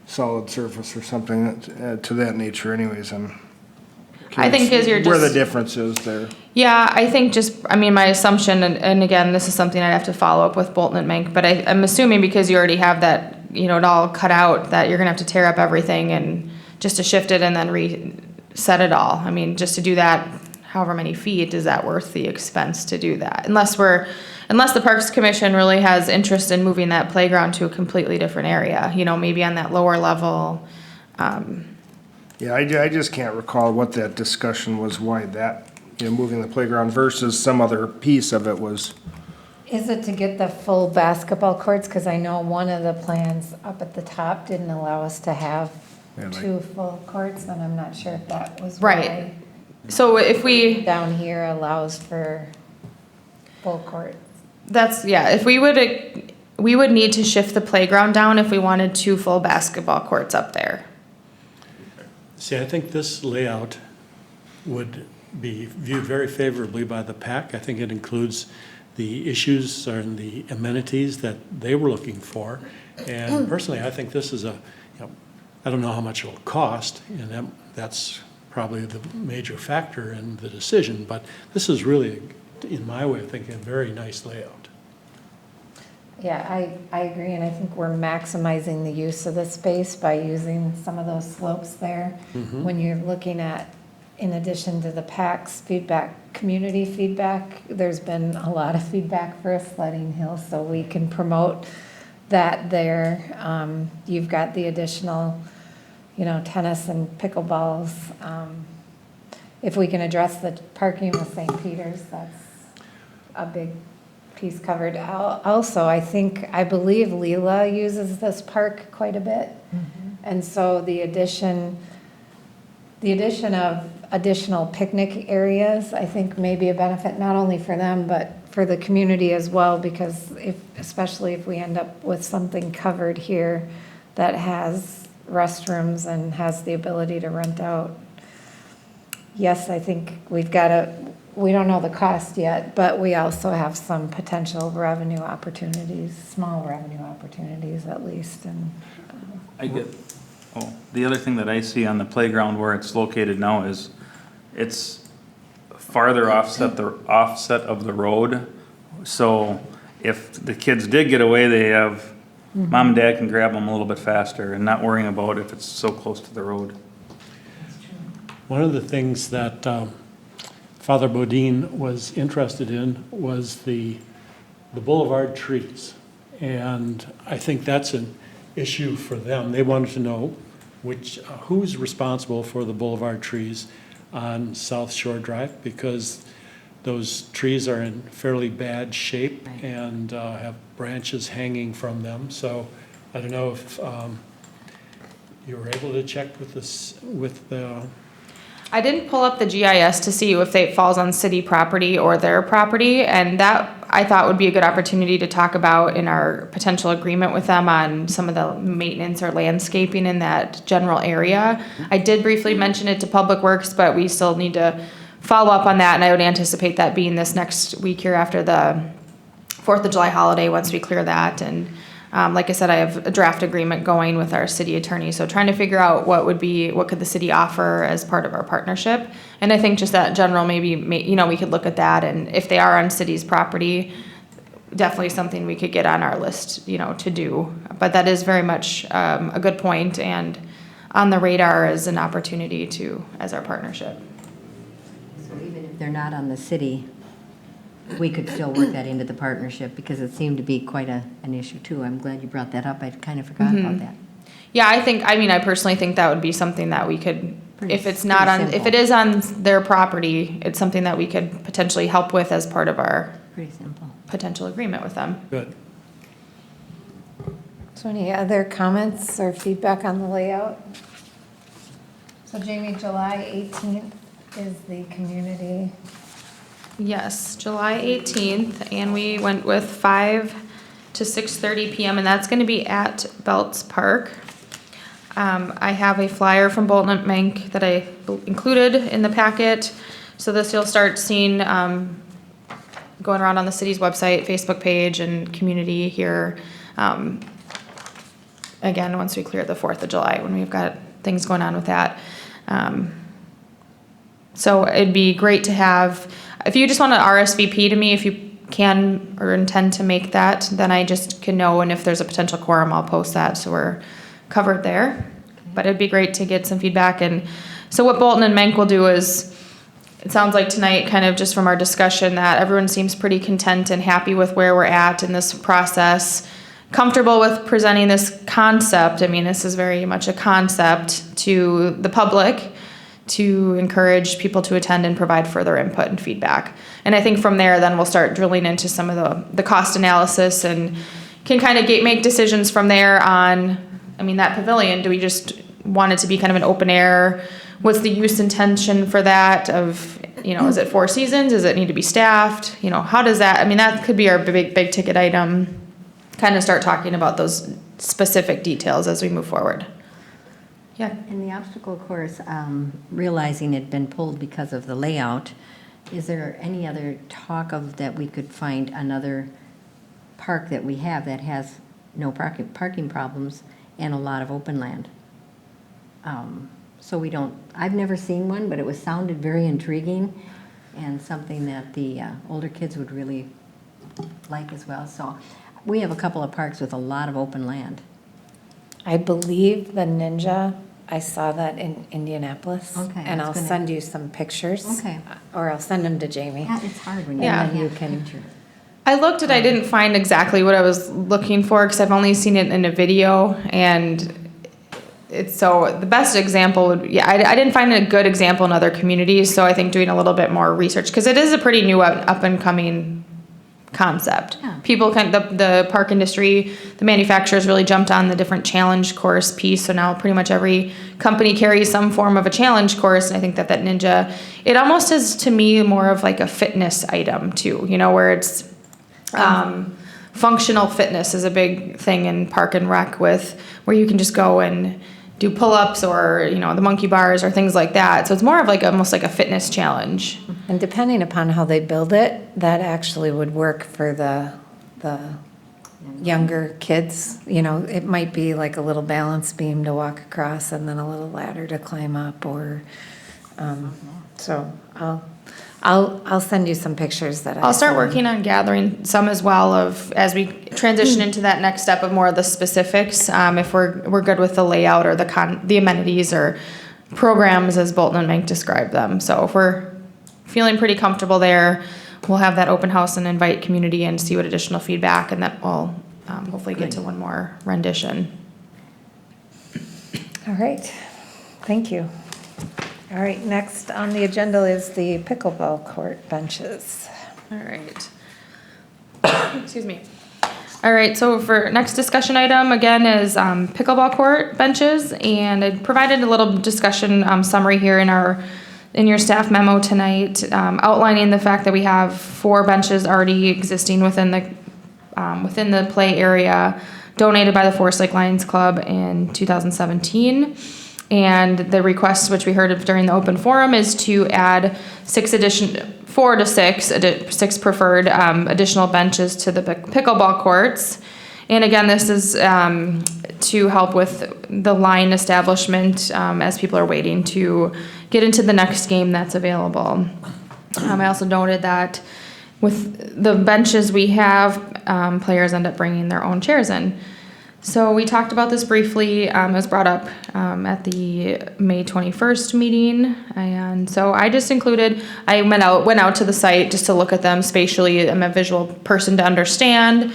solid surface or something to that nature anyways. I think as you're where the just, difference is there. yeah, I think I mean, my assumption, and again, this is something I'd have to follow up with Bolton and Mank, but I'm assuming because you already have that, you know, it all cut out, that you're gonna have to tear up everything and just to shift it and then reset it all. I mean, just to do that, however many feet, is that worth the expense to do that? Unless the Parks Commission really has interest in moving that playground to a completely different area, you know, maybe on that lower level. Yeah, I just can't recall what that discussion was, why that, you know, moving the playground versus some other piece of it was. Is it to get the full basketball courts? Because I know one of the plans up at the top didn't allow us to have Yeah, like- 2 full courts, and I'm not sure if that was Right. why. So if we, Down here allows for full courts. if we would need to shift the playground down if we wanted 2 full basketball courts up there. See, I think this layout would be viewed very favorably by the PAC. I think it includes the issues and the amenities that they were looking for. And personally, I think this is I don't know how much it'll cost, and that's probably the major factor in the decision, but this is really, in my way of thinking, a very nice layout. Yeah, I agree, and I think we're maximizing the use of the space by using some of those slopes there. When you're looking at, in addition to the PAC's feedback, community feedback, there's been a lot of feedback for a sledding hill, so we can promote that there. You've got the additional, you know, tennis and pickleballs. If we can address the parking with St. Peter's, that's a big piece covered. Also, I believe Leela uses this park quite a bit. And so the addition of additional picnic areas, I think may be a benefit not only for them, but for the community as well, because especially if we end up with something covered here that has restrooms and has the ability to rent out. Yes, I think we don't know the cost yet, but we also have some potential revenue opportunities, small revenue opportunities at least, and. The other thing that I see on the playground where it's located now is it's farther offset of the road. So if the kids did get away, they have, mom and dad can grab them a little bit faster and not worrying about if it's so close to the road. One of the things that Father Bodine was interested in was the boulevard trees. And I think that's an issue for them. They wanted to know who's responsible for the boulevard trees on South Shore Drive, because those trees are in fairly bad shape and have branches hanging from them. So I don't know if you were able to check with the. I didn't pull up the GIS to see if it falls on city property or their property, and that I thought would be a good opportunity to talk about in our potential agreement with them on some of the maintenance or landscaping in that general area. I did briefly mention it to Public Works, but we still need to follow up on that, and I would anticipate that being this next week here after the 4th of July holiday, once we clear that. And like I said, I have a draft agreement going with our city attorney, so trying to figure out what could the city offer as part of our partnership. And I think just that general, maybe, we could look at that, and if they are on city's property, definitely something we could get on our list, to do. But that is very much a good point and on the radar as an opportunity as our partnership. So even if they're not on the city, we could still work that into the partnership, because it seemed to be quite an issue too. I'm glad you brought that up. I kind of forgot about that. Yeah, I personally think that would be something that we could, if it is on their property, it's something that we could potentially help with as part of our Pretty simple. potential agreement with them. Good. So any other comments or feedback on the layout? So Jamie, July 18th is the community. Yes, July 18th, and we went with 5 to 6:30 p.m., and that's going to be at Belts Park. I have a flyer from Bolton and Mank that I included in the packet. So this you'll start seeing going around on the city's website, Facebook page, and community here. Again, once we clear the 4th of July, when we've got things going on with that. So it'd be great to have, if you just want to RSVP to me, if you can or intend to make that, then I just can know, and if there's a potential quorum, I'll post that so we're covered there. But it'd be great to get some feedback. And so what Bolton and Mank will do is, it sounds like tonight, kind of just from our discussion, that everyone seems pretty content and happy with where we're at in this process, comfortable with presenting this concept. I mean, this is very much a concept to the public to encourage people to attend and provide further input and feedback. And I think from there, then we'll start drilling into some of the cost analysis and can kind of make decisions from there on, that pavilion, do we just want it to be kind of an open air? What's the use intention for that of, is it 4 seasons? Does it need to be staffed? How does that, that could be our big ticket item. Kind of start talking about those specific details as we move forward. Yeah. In the obstacle course, realizing it'd been pulled because of the layout, is there any other talk of that we could find another park that we have that has no parking problems and a lot of open land? So I've never seen one, but it sounded very intriguing and something that the older kids would really like as well. So we have a couple of parks with a lot of open land. I believe the Ninja, I saw that in Indianapolis. Okay, And I I'll was gonna- send you some pictures. Okay. Or I'll send them to Jamie. Yeah, it's hard when Yeah. you can. I looked and I didn't find exactly what I was looking for because I've only seen it in a video, and so the best example would, I didn't find a good example in other communities, so I think doing a little bit more research, because it is a pretty new up and coming concept. People the park industry, the manufacturers really jumped on the different challenge course piece. So now pretty much every company carries some form of a challenge course. And I think that Ninja, it almost is to me more of like a fitness item too, where it's, functional fitness is a big thing in Park and Rec with where you can just go and do pull-ups or, the monkey bars or things like that. So it's more of like almost like a fitness challenge. And depending upon how they build it, that actually would work for the younger kids. It might be like a little balance beam to walk across and then a little ladder to climb up or, so I'll send you some pictures that I'll start saw. working on gathering some as well of as we transition into that next step of more of the specifics. If we're good with the layout or the amenities or programs as Bolton and Mink described them. So if we're feeling pretty comfortable there, we'll have that open house and invite community and see what additional feedback, and that will hopefully get to one more rendition. All right, thank you. All right, next on the agenda is the pickleball court benches. All right. Excuse me. All right, so for next discussion item, again, is pickleball court benches. And I provided a little discussion summary here in your staff memo tonight, outlining the fact that we have 4 benches already existing within the play area, donated by the Forest Lake Lions Club in 2017. And the request, which we heard of during the open forum, is to add 4 to 6 preferred additional benches to the pickleball courts. And again, this is to help with the line establishment as people are waiting to get into the next game that's available. I also noted that with the benches we have, players end up bringing their own chairs in. So we talked about this briefly. It was brought up at the May 21st meeting, and so I just included. I went out to the site just to look at them spatially. I'm a visual person to understand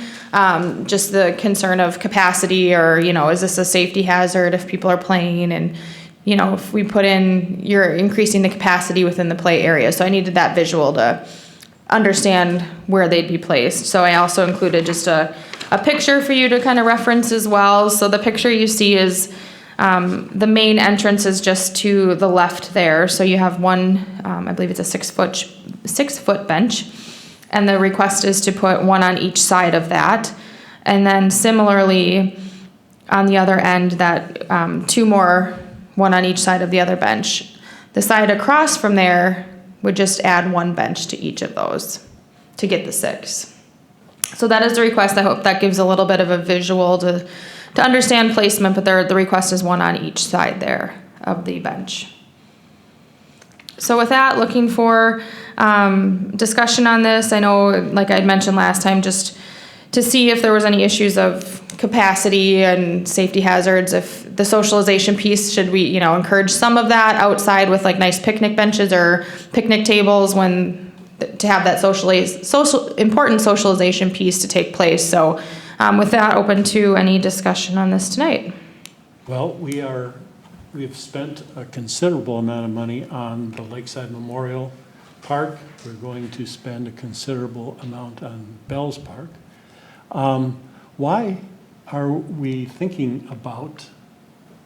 just the concern of capacity, or is this a safety hazard if people are playing, and if we put in, you're increasing the capacity within the play area. So I needed that visual to understand where they'd be placed. So I also included just a picture for you to kind of reference as well. So the picture you see is the main entrance is just to the left there. So you have one, I believe it's a 6 foot bench, and the request is to put one on each side of that. And then similarly on the other end, that 2 more, one on each side of the other bench. The side across from there would just add 1 bench to each of those to get the 6. So that is the request. I hope that gives a little bit of a visual to understand placement, but the request is 1 on each side there of the bench. So with that, looking for discussion on this. I know, like I mentioned last time, just to see if there was any issues of capacity and safety hazards, if the socialization piece, should we, encourage some of that outside with like nice picnic benches or picnic tables to have that important socialization piece to take place. So with that, open to any discussion on this tonight. Well, we've spent a considerable amount of money on the Lakeside Memorial Park. We're going to spend a considerable amount on Bells Park. Why are we thinking about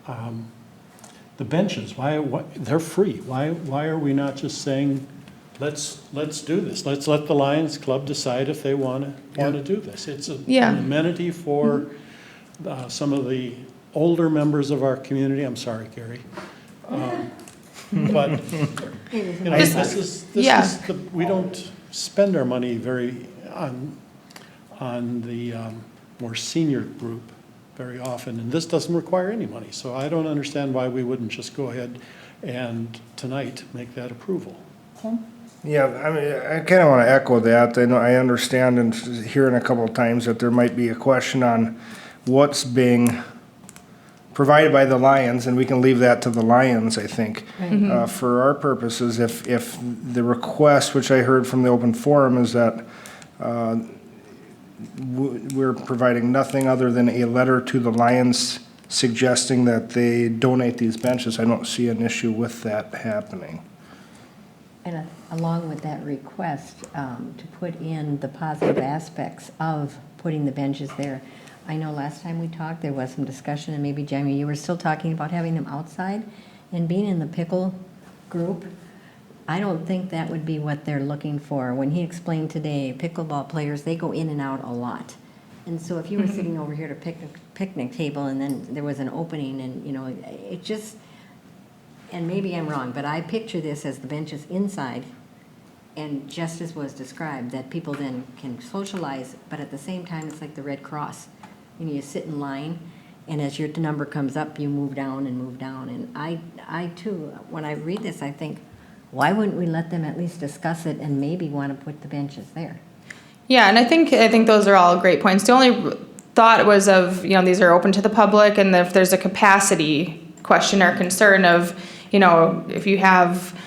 the benches? Why they're free? Why are we not just saying, let's do this. Let's let the Lions Club decide if they want to do this. It's an amenity for some of the older members of our community. I'm sorry, Gary. But we don't spend our money very on the more senior group very often, and this doesn't require any money. So I don't understand why we wouldn't just go ahead and tonight make that approval. Yeah, I mean, I kind of want to echo that. I understand and hearing a couple of times that there might be a question on what's being provided by the Lions, and we can leave that to the Lions, I think. For our purposes, if the request, which I heard from the open forum, is that we're providing nothing other than a letter to the Lions suggesting that they donate these benches, I don't see an issue with that happening. And along with that request, to put in the positive aspects of putting the benches there. I know last time we talked, there was some discussion, and maybe Jamie, you were still talking about having them outside. And being in the pickle group, I don't think that would be what they're looking for. When he explained today, pickleball players, they go in and out a lot. And so if you were sitting over here at a picnic table and then there was an opening and, you know, it just, and maybe I'm wrong, but I picture this as the benches inside and just as was described, that people then can socialize, but at the same time, it's like the Red Cross. You know, you sit in line, and as your number comes up, you move down and move down. And I too, when I read this, I think, why wouldn't we let them at least discuss it and maybe want to put the benches there? Yeah, and I think those are all great points. The only thought was of, you know, these are open to the public, and if there's a capacity question or concern of, you know, if you have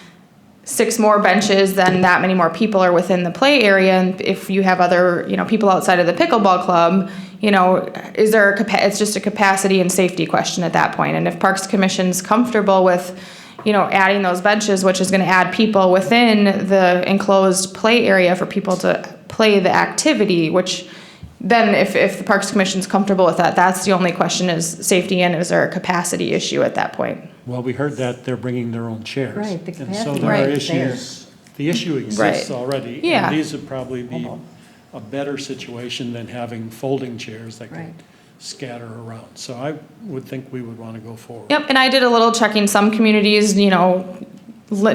6 more benches, then that many more people are within the play area, and if you have other, you know, people outside of the pickleball club, you know, is there it's just a capacity and safety question at that point. And if Parks Commission's comfortable with, you know, adding those benches, which is going to add people within the enclosed play area for people to play the activity, which then if the Parks Commission's comfortable with that, that's the only question, is safety, and is there a capacity issue at that point? Well, we heard that they're bringing their own chairs. Right, the And so capacity there are is there. issues, the issue exists Right. already. Yeah. And these would probably be a better situation than having folding chairs that Right. could scatter around. So I would think we would want to go forward. Yep, and I did a little checking. Some communities, you know,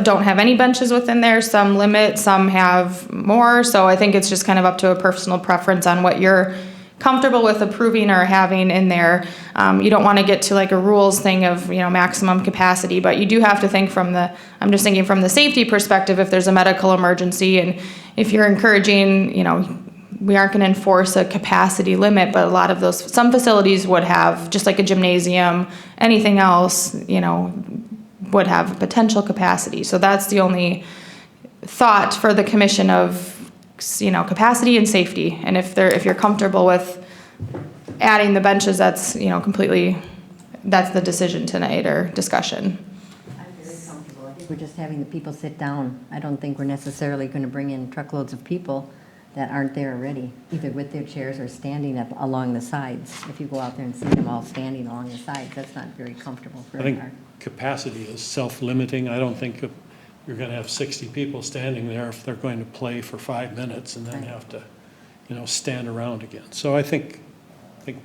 don't have any benches within there, some limit, some have more. So I think it's just kind of up to a personal preference on what you're comfortable with approving or having in there. You don't want to get to like a rules thing of, you know, maximum capacity, but you do have to think I'm just thinking from the safety perspective, if there's a medical emergency, and if you're encouraging, you know, we aren't going to enforce a capacity limit, but a lot of some facilities would have, just like a gymnasium, anything else, you know, would have a potential capacity. So that's the only thought for the commission of, you know, capacity and safety. And if you're comfortable with adding the benches, that's, you know, that's the decision tonight or discussion. I'm very comfortable. I think we're just having the people sit down. I don't think we're necessarily going to bring in truckloads of people that aren't there already, either with their chairs or standing up along the sides. If you go out there and see them all standing along the sides, that's not very comfortable for I think our. capacity is self-limiting. I don't think you're going to have 60 people standing there if they're going to play for 5 minutes and then Right. have to, you know, stand around again. So I think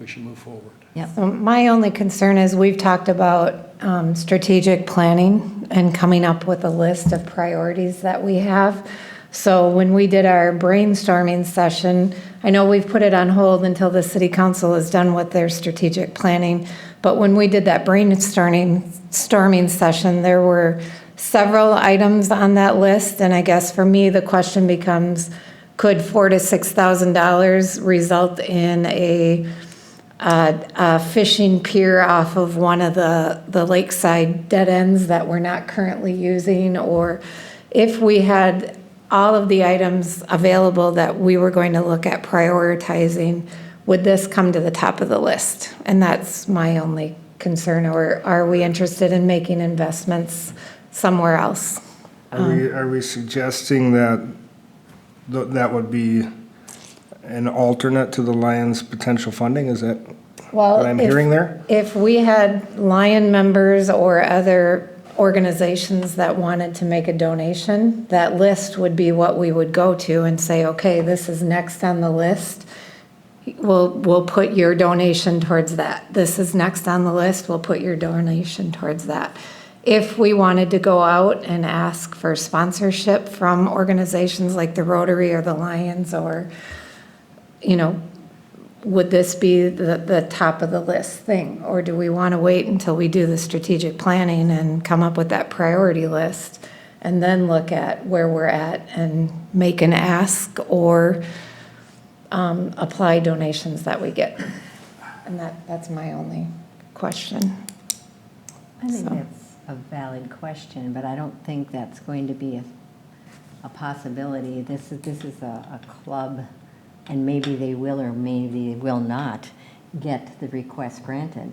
we should move forward. Yep. So my only concern is we've talked about strategic planning and coming up with a list of priorities that we have. So when we did our brainstorming session, I know we've put it on hold until the city council is done with their strategic planning, but when we did that brainstorming session, there were several items on that list, and I guess for me, the question becomes, could $4,000 to $6,000 result in a fishing pier off of one of the lakeside dead ends that we're not currently using? Or if we had all of the items available that we were going to look at prioritizing, would this come to the top of the list? And that's my only concern. Or are we interested in making investments somewhere else? Are we suggesting that that would be an alternate to the Lions' potential funding? Is that what I'm hearing there? If we had Lion members or other organizations that wanted to make a donation, that list would be what we would go to and say, okay, this is next on the list. We'll put your donation towards that. This is next on the list. We'll put your donation towards that. If we wanted to go out and ask for sponsorship from organizations like the Rotary or the Lions, or, you know, would this be the top of the list thing? Or do we want to wait until we do the strategic planning and come up with that priority list and then look at where we're at and make an ask or apply donations that we get? And that's my only question. I think So. that's a valid question, but I don't think that's going to be a possibility. This is a club, and maybe they will or maybe they will not get the request granted.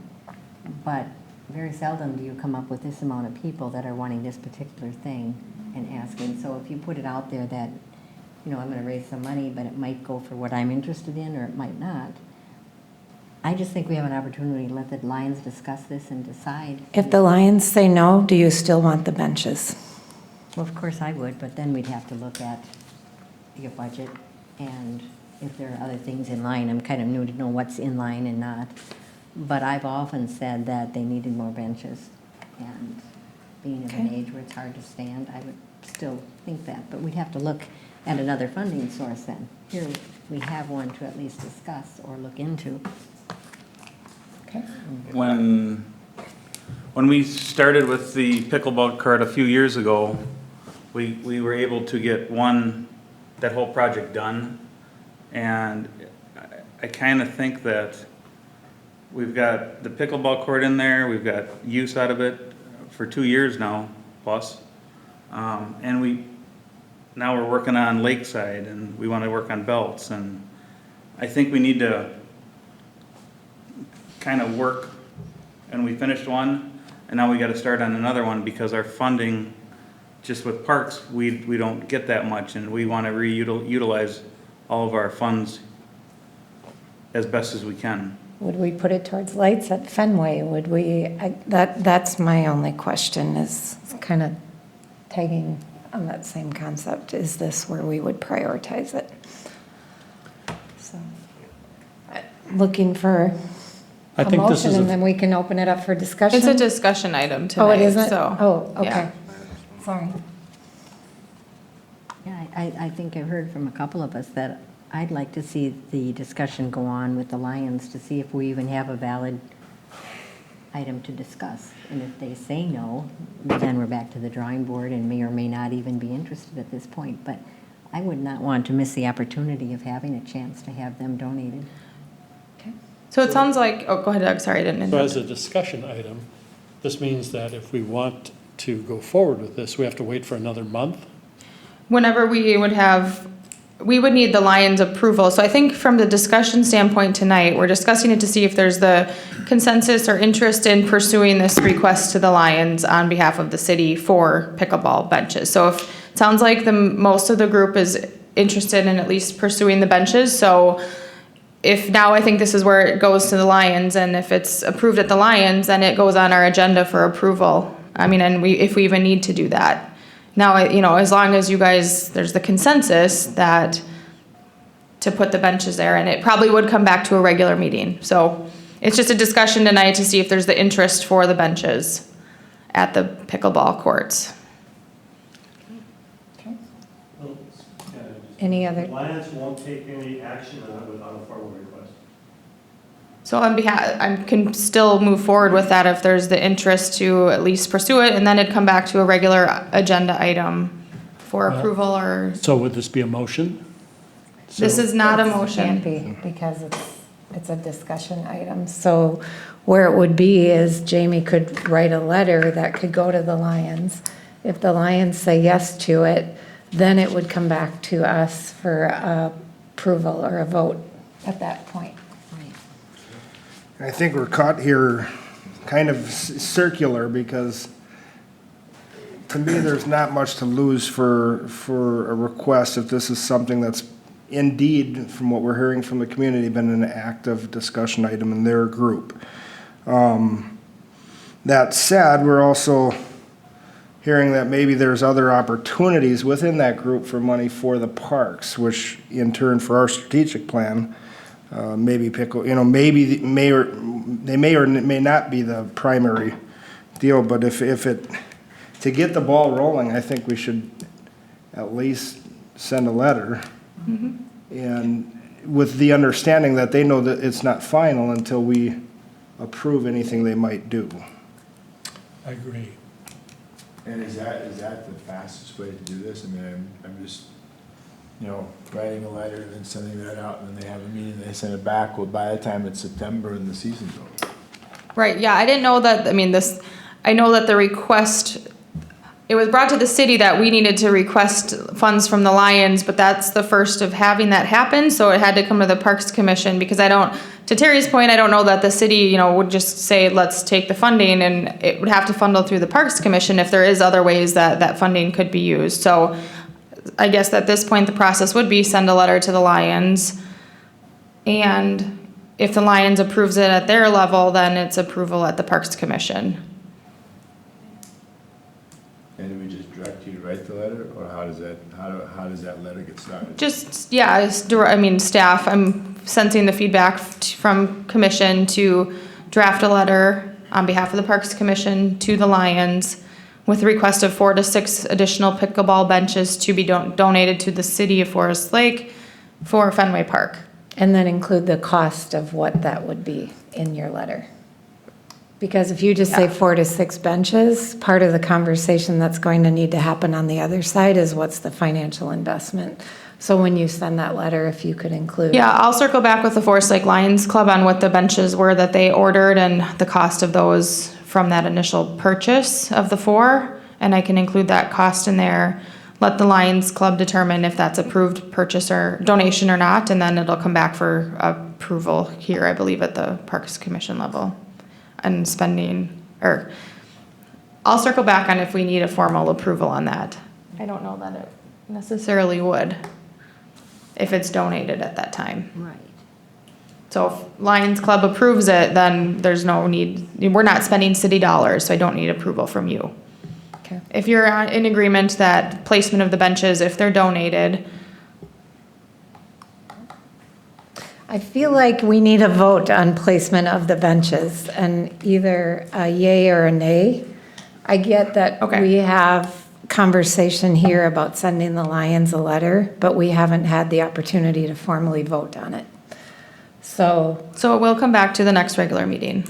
But very seldom do you come up with this amount of people that are wanting this particular thing and asking. So if you put it out there that, you know, I'm gonna raise some money, but it might go for what I'm interested in, or it might not. I just think we have an opportunity to let the Lions discuss this and decide. If the Lions say no, do you still want the benches? Well, of course I would, but then we'd have to look at your budget and if there are other things in line. I'm kind of new to know what's in line and not. But I've often said that they needed more benches. And being of an Okay. age where it's hard to stand, I would still think that. But we'd have to look at another funding source then. Here, we have one to at least discuss or look into. Okay. When we started with the pickleball court a few years ago, we were able to get that whole project done. And I kind of think that we've got the pickleball court in there, we've got use out of it for 2 years now, plus. And now we're working on Lakeside and we want to work on Belts. And I think we need to kind of work, and we finished one, and now we got to start on another one because our funding, just with parks, we don't get that much, and we want to utilize all of our funds as best as we can. Would we put it towards lights at Fenway? Would we, that's my only question, is kind of tagging on that same concept. Is this where we would prioritize it? So, looking for I a think this motion, is and a, then we can open it up for discussion? It's a discussion item tonight. Oh, it isn't? So, Oh, okay. yeah. Sorry. Yeah, I think I've heard from a couple of us that I'd like to see the discussion go on with the Lions to see if we even have a valid item to discuss. And if they say no, then we're back to the drawing board and may or may not even be interested at this point. But I would not want to miss the opportunity of having a chance to have them donated. So it sounds like, oh, go ahead, Doug, sorry, I didn't so as interrupt. a discussion item, this means that if we want to go forward with this, we have to wait for another month? Whenever we would need the Lions approval. So I think from the discussion standpoint tonight, we're discussing it to see if there's the consensus or interest in pursuing this request to the Lions on behalf of the city for pickleball benches. So if, it sounds like most of the group is interested in at least pursuing the benches. So if now I think this is where it goes to the Lions, and if it's approved at the Lions, then it goes on our agenda for approval. I mean, and if we even need to do that. Now, as long as you guys, there's the consensus that to put the benches there, and it probably would come back to a regular meeting. So it's just a discussion tonight to see if there's the interest for the benches at the pickleball courts. Any other? Lions won't take any action on it without a formal request. So I can still move forward with that if there's the interest to at least pursue it, and then it'd come back to a regular agenda item for approval or, So would this be a motion? this So- is not a Can't motion. be, because it's a discussion item. So where it would be is Jamie could write a letter that could go to the Lions. If the Lions say yes to it, then it would come back to us for approval or a vote at that point. I think we're caught here kind of circular because to me, there's not much to lose for a request if this is something that's indeed, from what we're hearing from the community, been an active discussion item in their group. That said, we're also hearing that maybe there's other opportunities within that group for money for the parks, which in turn for our strategic plan, maybe maybe they may or may not be the primary deal, but to get the ball rolling, I think we should at least send a letter. And with the understanding that they know that it's not final until we approve anything they might do. I agree. And is that the fastest way to do this? I mean, I'm just, writing a letter and then sending that out, and then they have a meeting, they send it back. Well, by the time it's September and the season's over. Right, yeah, I didn't know that, I know that the request, it was brought to the city that we needed to request funds from the Lions, but that's the first of having that happen, so it had to come to the Parks Commission, because to Terry's point, I don't know that the city, would just say, let's take the funding, and it would have to funnel through the Parks Commission if there is other ways that that funding could be used. So I guess at this point, the process would be send a letter to the Lions, and if the Lions approves it at their level, then it's approval at the Parks Commission. And do we just direct you to write the letter, or how does that letter get started? Just, yeah, staff, I'm sensing the feedback from commission to draft a letter on behalf of the Parks Commission to the Lions with a request of 4 to 6 additional pickleball benches to be donated to the city of Forest Lake for Fenway Park. And then include the cost of what that would be in your letter. Because if you just say Yeah. 4 to 6 benches, part of the conversation that's going to need to happen on the other side is what's the financial investment? So when you send that letter, if you could include. Yeah, I'll circle back with the Forest Lake Lions Club on what the benches were that they ordered and the cost of those from that initial purchase of the 4, and I can include that cost in there. Let the Lions Club determine if that's approved purchase or donation or not, and then it'll come back for approval here, I believe, at the Parks Commission level. And I'll circle back on if we need a formal approval on that. I don't know that it necessarily would, if it's donated at that time. Right. So if Lions Club approves it, then there's no need, we're not spending city dollars, so I don't need approval from you. Okay. If you're in agreement that placement of the benches, if they're donated, I feel like we need a vote on placement of the benches and either a yay or a nay. I get that Okay. we have conversation here about sending the Lions a letter, but we haven't had the opportunity to formally vote on it. So, it will come back to the next regular meeting.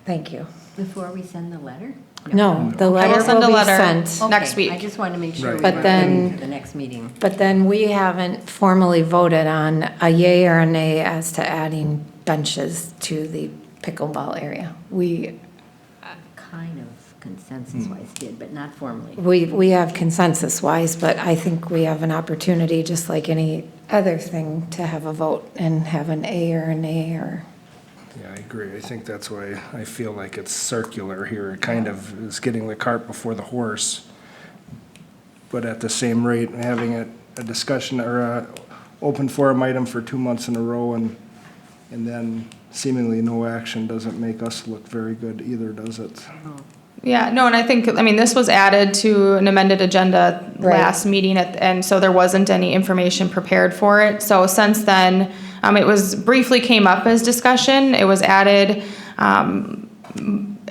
thank you. Before we send the letter? No, the I will letter send will a be letter. sent. Next Okay, week. I just wanted to make sure. Right. we But were then- ready for the next meeting. But then we haven't formally voted on a yay or a nay as to adding benches to the pickleball area. We Kind of consensus-wise did, but not formally. We have consensus-wise, but I think we have an opportunity, just like any other thing, to have a vote and have an A or an A or, Yeah, I agree. I think that's why I feel like it's circular here. It kind of is getting the cart before the horse. But at the same rate, having a discussion or a open forum item for 2 months in a row and then seemingly no action doesn't make us look very good either, does it? Yeah, no, and I think, this was added to an amended agenda Right. last meeting, and so there wasn't any information prepared for it. So since then, it was briefly came up as discussion. It was added,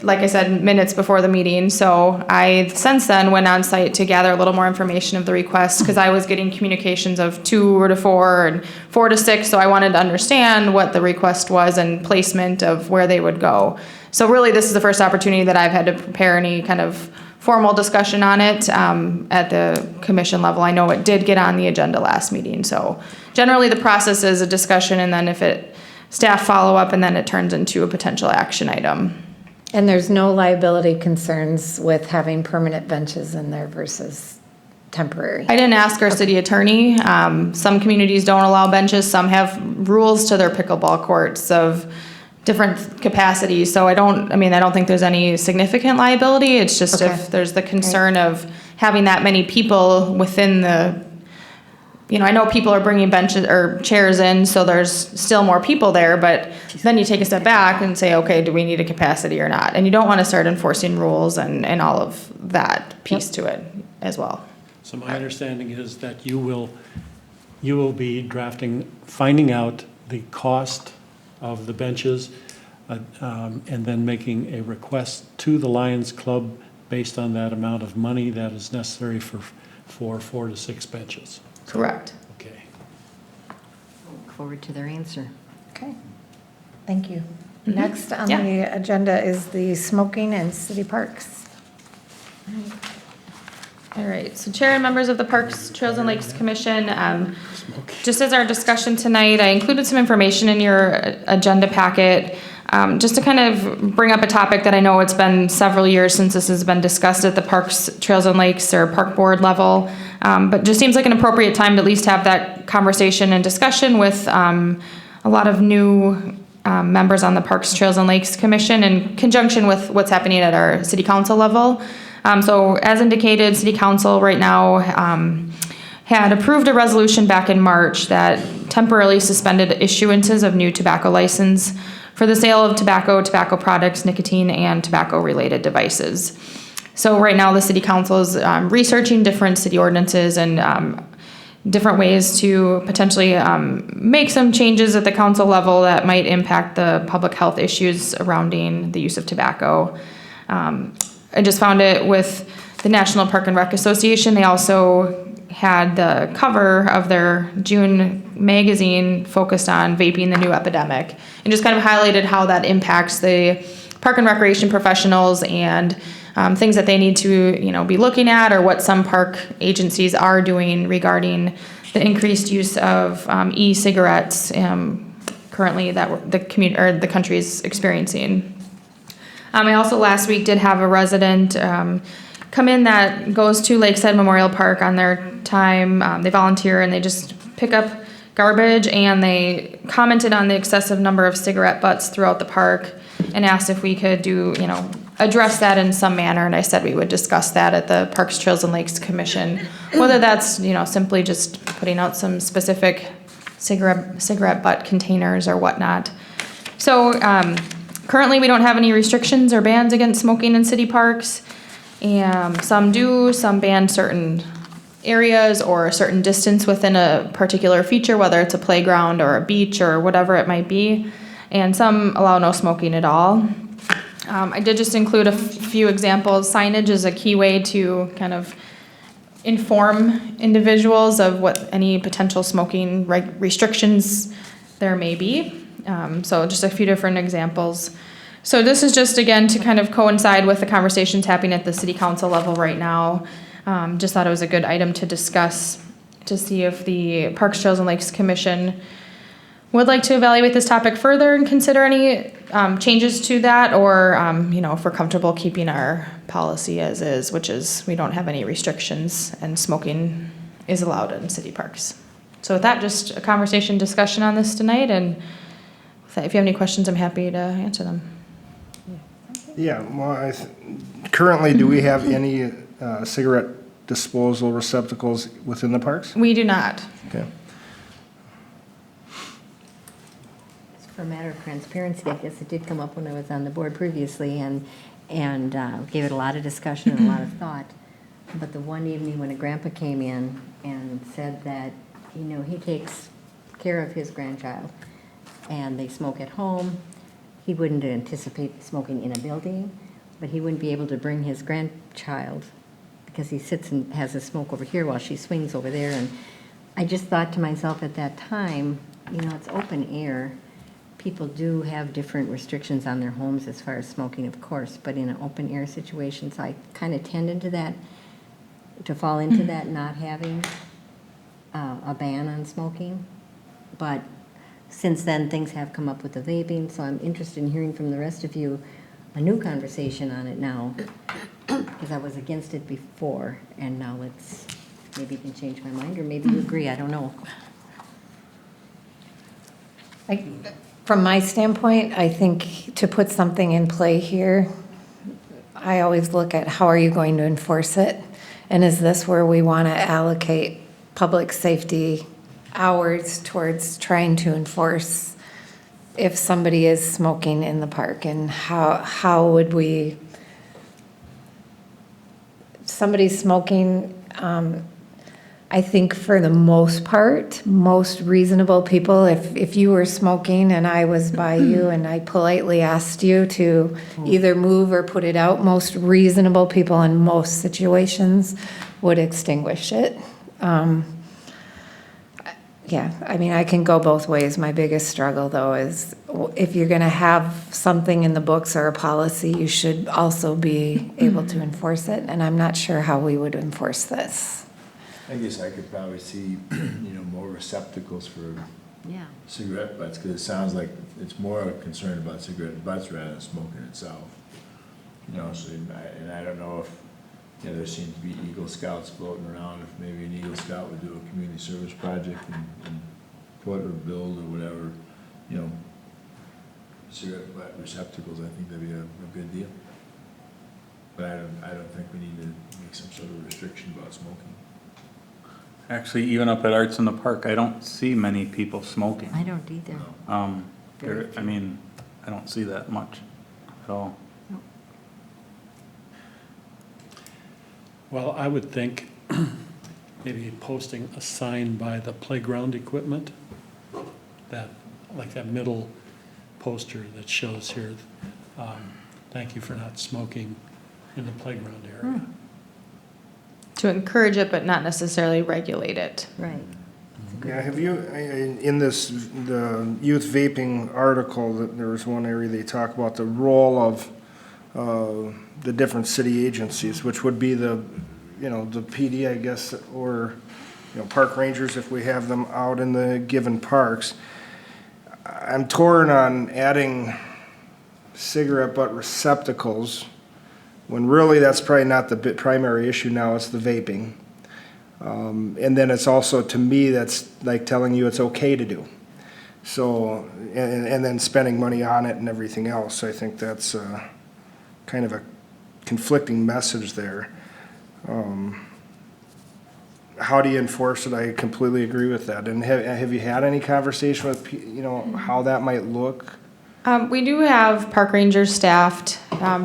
like I said, minutes before the meeting. So I, since then, went on site to gather a little more information of the request, because I was getting communications of 2 to 4 and 4 to 6, so I wanted to understand what the request was and placement of where they would go. So really, this is the first opportunity that I've had to prepare any kind of formal discussion on it at the commission level. I know it did get on the agenda last meeting, so generally the process is a discussion, and then staff follow up, and then it turns into a potential action item. and there's no liability concerns with having permanent benches in there versus temporary. I didn't ask our city attorney. Some communities don't allow benches, some have rules to their pickleball courts of different capacities, so I don't think there's any significant liability. It's just Okay. if there's the concern of having that many people within I know people are bringing benches or chairs in, so there's still more people there, but then you take a step back and say, okay, do we need a capacity or not? And you don't want to start enforcing rules and all of that piece to it as well. So my understanding is that you will be finding out the cost of the benches, and then making a request to the Lions Club based on that amount of money that is necessary for 4 to 6 benches. Correct. Okay. Look forward to their answer. Okay, thank you. Next on Yeah. the agenda is the smoking in city parks. All right, so Chair and members of the Parks, Trails and Lakes Commission, just as our discussion tonight, I included some information in your agenda packet. Just to kind of bring up a topic that I know it's been several years since this has been discussed at the Parks, Trails and Lakes or Park Board level, but just seems like an appropriate time to at least have that conversation and discussion with a lot of new members on the Parks, Trails and Lakes Commission in conjunction with what's happening at our city council level. So as indicated, city council right now had approved a resolution back in March that temporarily suspended issuances of new tobacco license for the sale of tobacco, tobacco products, nicotine, and tobacco-related devices. So right now, the city council is researching different city ordinances and different ways to potentially make some changes at the council level that might impact the public health issues surrounding the use of tobacco. I just found it with the National Park and Rec Association. They also had the cover of their June magazine focused on vaping, the new epidemic, and just kind of highlighted how that impacts the park and recreation professionals and things that they need to, be looking at, or what some park agencies are doing regarding the increased use of e-cigarettes currently that the country is experiencing. I also last week did have a resident come in that goes to Lakeside Memorial Park on their time. They volunteer and they just pick up garbage, and they commented on the excessive number of cigarette butts throughout the park and asked if we could address that in some manner. And I said we would discuss that at the Parks, Trails and Lakes Commission, whether that's, simply just putting out some specific cigarette butt containers or whatnot. So currently we don't have any restrictions or bans against smoking in city parks. And some do, some ban certain areas or a certain distance within a particular feature, whether it's a playground or a beach or whatever it might be. And some allow no smoking at all. I did just include a few examples. Signage is a key way to kind of inform individuals of what any potential smoking restrictions there may be. So just a few different examples. So this is just, again, to kind of coincide with the conversations happening at the city council level right now. Just thought it was a good item to discuss to see if the Parks, Trails and Lakes Commission would like to evaluate this topic further and consider any changes to that, or if we're comfortable keeping our policy as is, which is we don't have any restrictions and smoking is allowed in city parks. So with that, just a conversation discussion on this tonight, and if you have any questions, I'm happy to answer them. Yeah, well, currently, do we have any cigarette disposal receptacles within the parks? We do not. Okay. For a matter of transparency, I guess it did come up when I was on the board previously and gave it a lot of discussion and a lot of thought. But the one evening when a grandpa came in and said that, he takes care of his grandchild and they smoke at home, he wouldn't anticipate smoking in a building, but he wouldn't be able to bring his grandchild because he sits and has a smoke over here while she swings over there. And I just thought to myself at that time, it's open air. People do have different restrictions on their homes as far as smoking, of course, but in an open air situation, so I kind of tend into that, to fall into that, not having a ban on smoking. But since then, things have come up with the vaping, so I'm interested in hearing from the rest of you a new conversation on it now, because I was against it before, and now maybe you can change my mind, or maybe you agree, I don't know. From my standpoint, I think to put something in play here, I always look at how are you going to enforce it? And is this where we want to allocate public safety hours towards trying to enforce if somebody is smoking in the park? And how would we, somebody's smoking, I think for the most part, most reasonable people, if you were smoking and I was by you and I politely asked you to either move or put it out, most reasonable people in most situations would extinguish it. Yeah, I mean, I can go both ways. My biggest struggle, though, is if you're going to have something in the books or a policy, you should also be able to enforce it, and I'm not sure how we would enforce this. I guess I could probably see, more receptacles for Yeah. cigarette butts, because it sounds like it's more a concern about cigarette butts rather than smoking itself. You know, so, and I don't know if, you know, there seems to be Eagle Scouts floating around, if maybe an Eagle Scout would do a community service project and put or build or whatever, you know, cigarette butt receptacles, I think that'd be a good deal. But I don't think we need to make some sort of restriction about smoking. Actually, even up at Arts in the Park, I don't see many people smoking. I don't either. I mean, I don't see that much at all. Well, I would think maybe posting a sign by the playground equipment, that, like that middle poster that shows here, thank you for not smoking in the playground area. To encourage it, but not necessarily regulate it. Right. Yeah, have you, in this, the youth vaping article, that there was one area they talk about the role of the different city agencies, which would be the, you know, the PD, I guess, or, you know, park rangers if we have them out in the given parks. I'm torn on adding cigarette butt receptacles, when really that's probably not the primary issue now, it's the vaping. And then it's also, to me, that's like telling you it's okay to do. So, and then spending money on it and everything else. I think that's kind of a conflicting message there. How do you enforce it? I completely agree with that. And have you had any conversation with, you know, how that might look? We do have park rangers staffed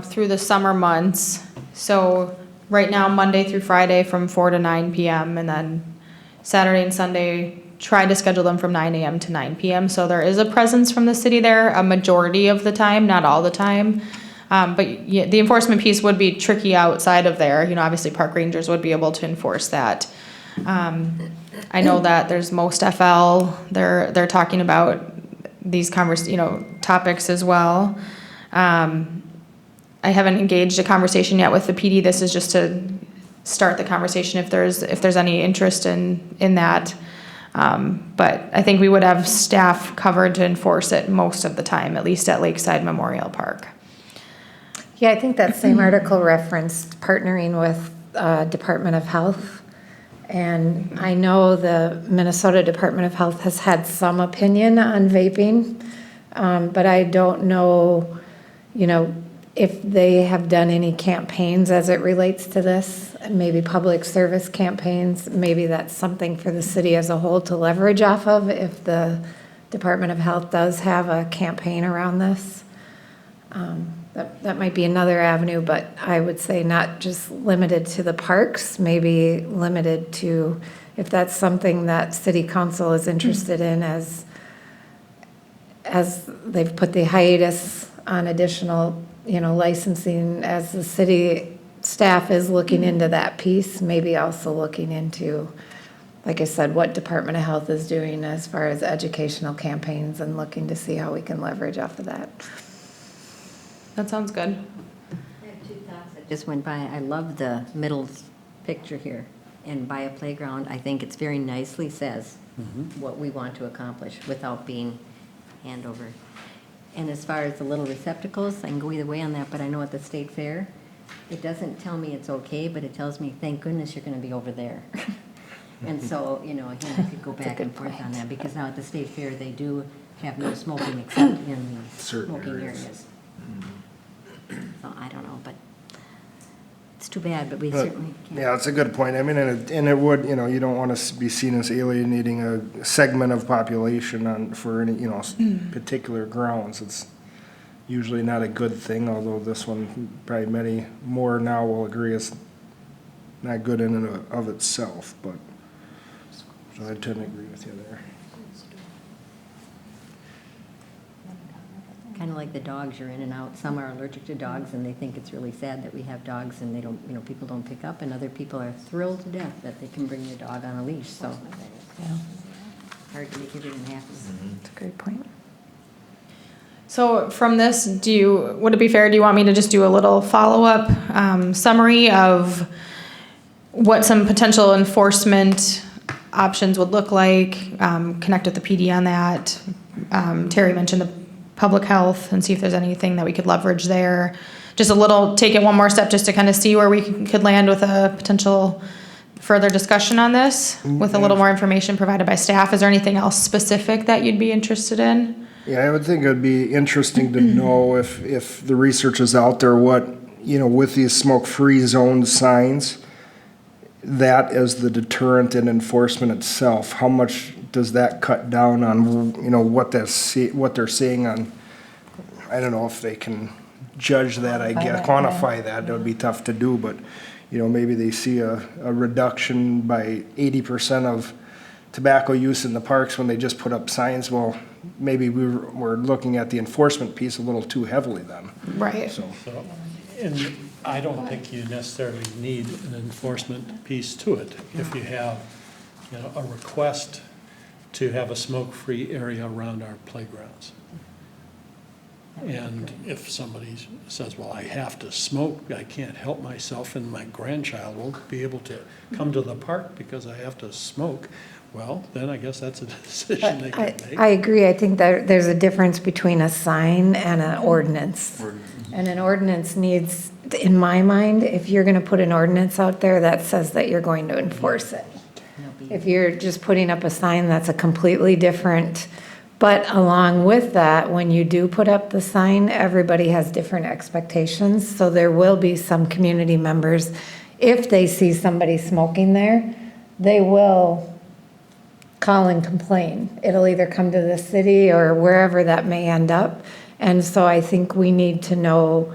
through the summer months. So right now, Monday through Friday from 4 to 9 p.m. and then Saturday and Sunday, try to schedule them from 9 a.m. to 9 p.m. So there is a presence from the city there a majority of the time, not all the time. But yeah, the enforcement piece would be tricky outside of there. You know, obviously park rangers would be able to enforce that. I know that there's Most FL, they're talking about these topics as well. I haven't engaged a conversation yet with the PD. This is just to start the conversation if there's any interest in that. But I think we would have staff covered to enforce it most of the time, at least at Lakeside Memorial Park. Yeah, I think that same article referenced partnering with Department of Health. And I know the Minnesota Department of Health has had some opinion on vaping, but I don't know, you know, if they have done any campaigns as it relates to this, maybe public service campaigns. Maybe that's something for the city as a whole to leverage off of if the Department of Health does have a campaign around this. That might be another avenue, but I would say not just limited to the parks, maybe limited to, if that's something that city council is interested in, as they've put the hiatus on additional, you know, licensing, as the city staff is looking into that piece, maybe also looking into, like I said, what Department of Health is doing as far as educational campaigns and looking to see how we can leverage off of that. That sounds good. I have two thoughts that just went by. I love the middle picture here. And by a playground, I think it's very nicely says what we want to accomplish without being hand over. And as far as the little receptacles, I can go either way on that, but I know at the state fair, it doesn't tell me it's okay, but it tells me, thank goodness you're gonna be over there. And so, you know, again, I could go back and forth on that, because now at the state fair, they do have no smoking except in the Certain smoking areas. areas. So I don't know, but it's too bad, but we But, certainly can't. yeah, it's a good point. I mean, and it would, you know, you don't want to be seen as alienating a segment of population for any, you know, particular grounds. It's usually not a good thing, although this one, probably many more now will agree it's not good in and of itself, but, so I tend to agree with you there. Kind of like the dogs, you're in and out. Some are allergic to dogs and they think it's really sad that we have dogs and they don't, you know, people don't pick up, and other people are thrilled to death that they can bring their dog on a leash, so. Hard to make everyone happy. That's a great point. So from this, would it be fair, do you want me to just do a little follow-up summary of what some potential enforcement options would look like, connect with the PD on that. Terry mentioned the public health and see if there's anything that we could leverage there. Just a little, take it one more step just to kind of see where we could land with a potential further discussion on this with a little more information provided by staff. Is there anything else specific that you'd be interested in? Yeah, I would think it'd be interesting to know if the research is out there, what, with these smoke-free zone signs, that as the deterrent and enforcement itself, how much does that cut down on, what they're seeing on, I don't know if they can judge that, I guess, quantify that would be tough to do, but, maybe they see a reduction by 80% of tobacco use in the parks when they just put up signs. Well, maybe we're looking at the enforcement piece a little too heavily then. Right. So, and I don't think you necessarily need an enforcement piece to it. If you have, a request to have a smoke-free area around our playgrounds. And if somebody says, well, I have to smoke, I can't help myself, and my grandchild won't be able to come to the park because I have to smoke, well, then I guess that's a decision they can make. I agree. I think that there's a difference between a sign and an ordinance. And an ordinance needs, in my mind, if you're going to put an ordinance out there, that says that you're going to enforce it. If you're just putting up a sign, that's a completely different. But along with that, when you do put up the sign, everybody has different expectations. So there will be some community members, if they see somebody smoking there, they will call and complain. It'll either come to the city or wherever that may end up. And so I think we need to know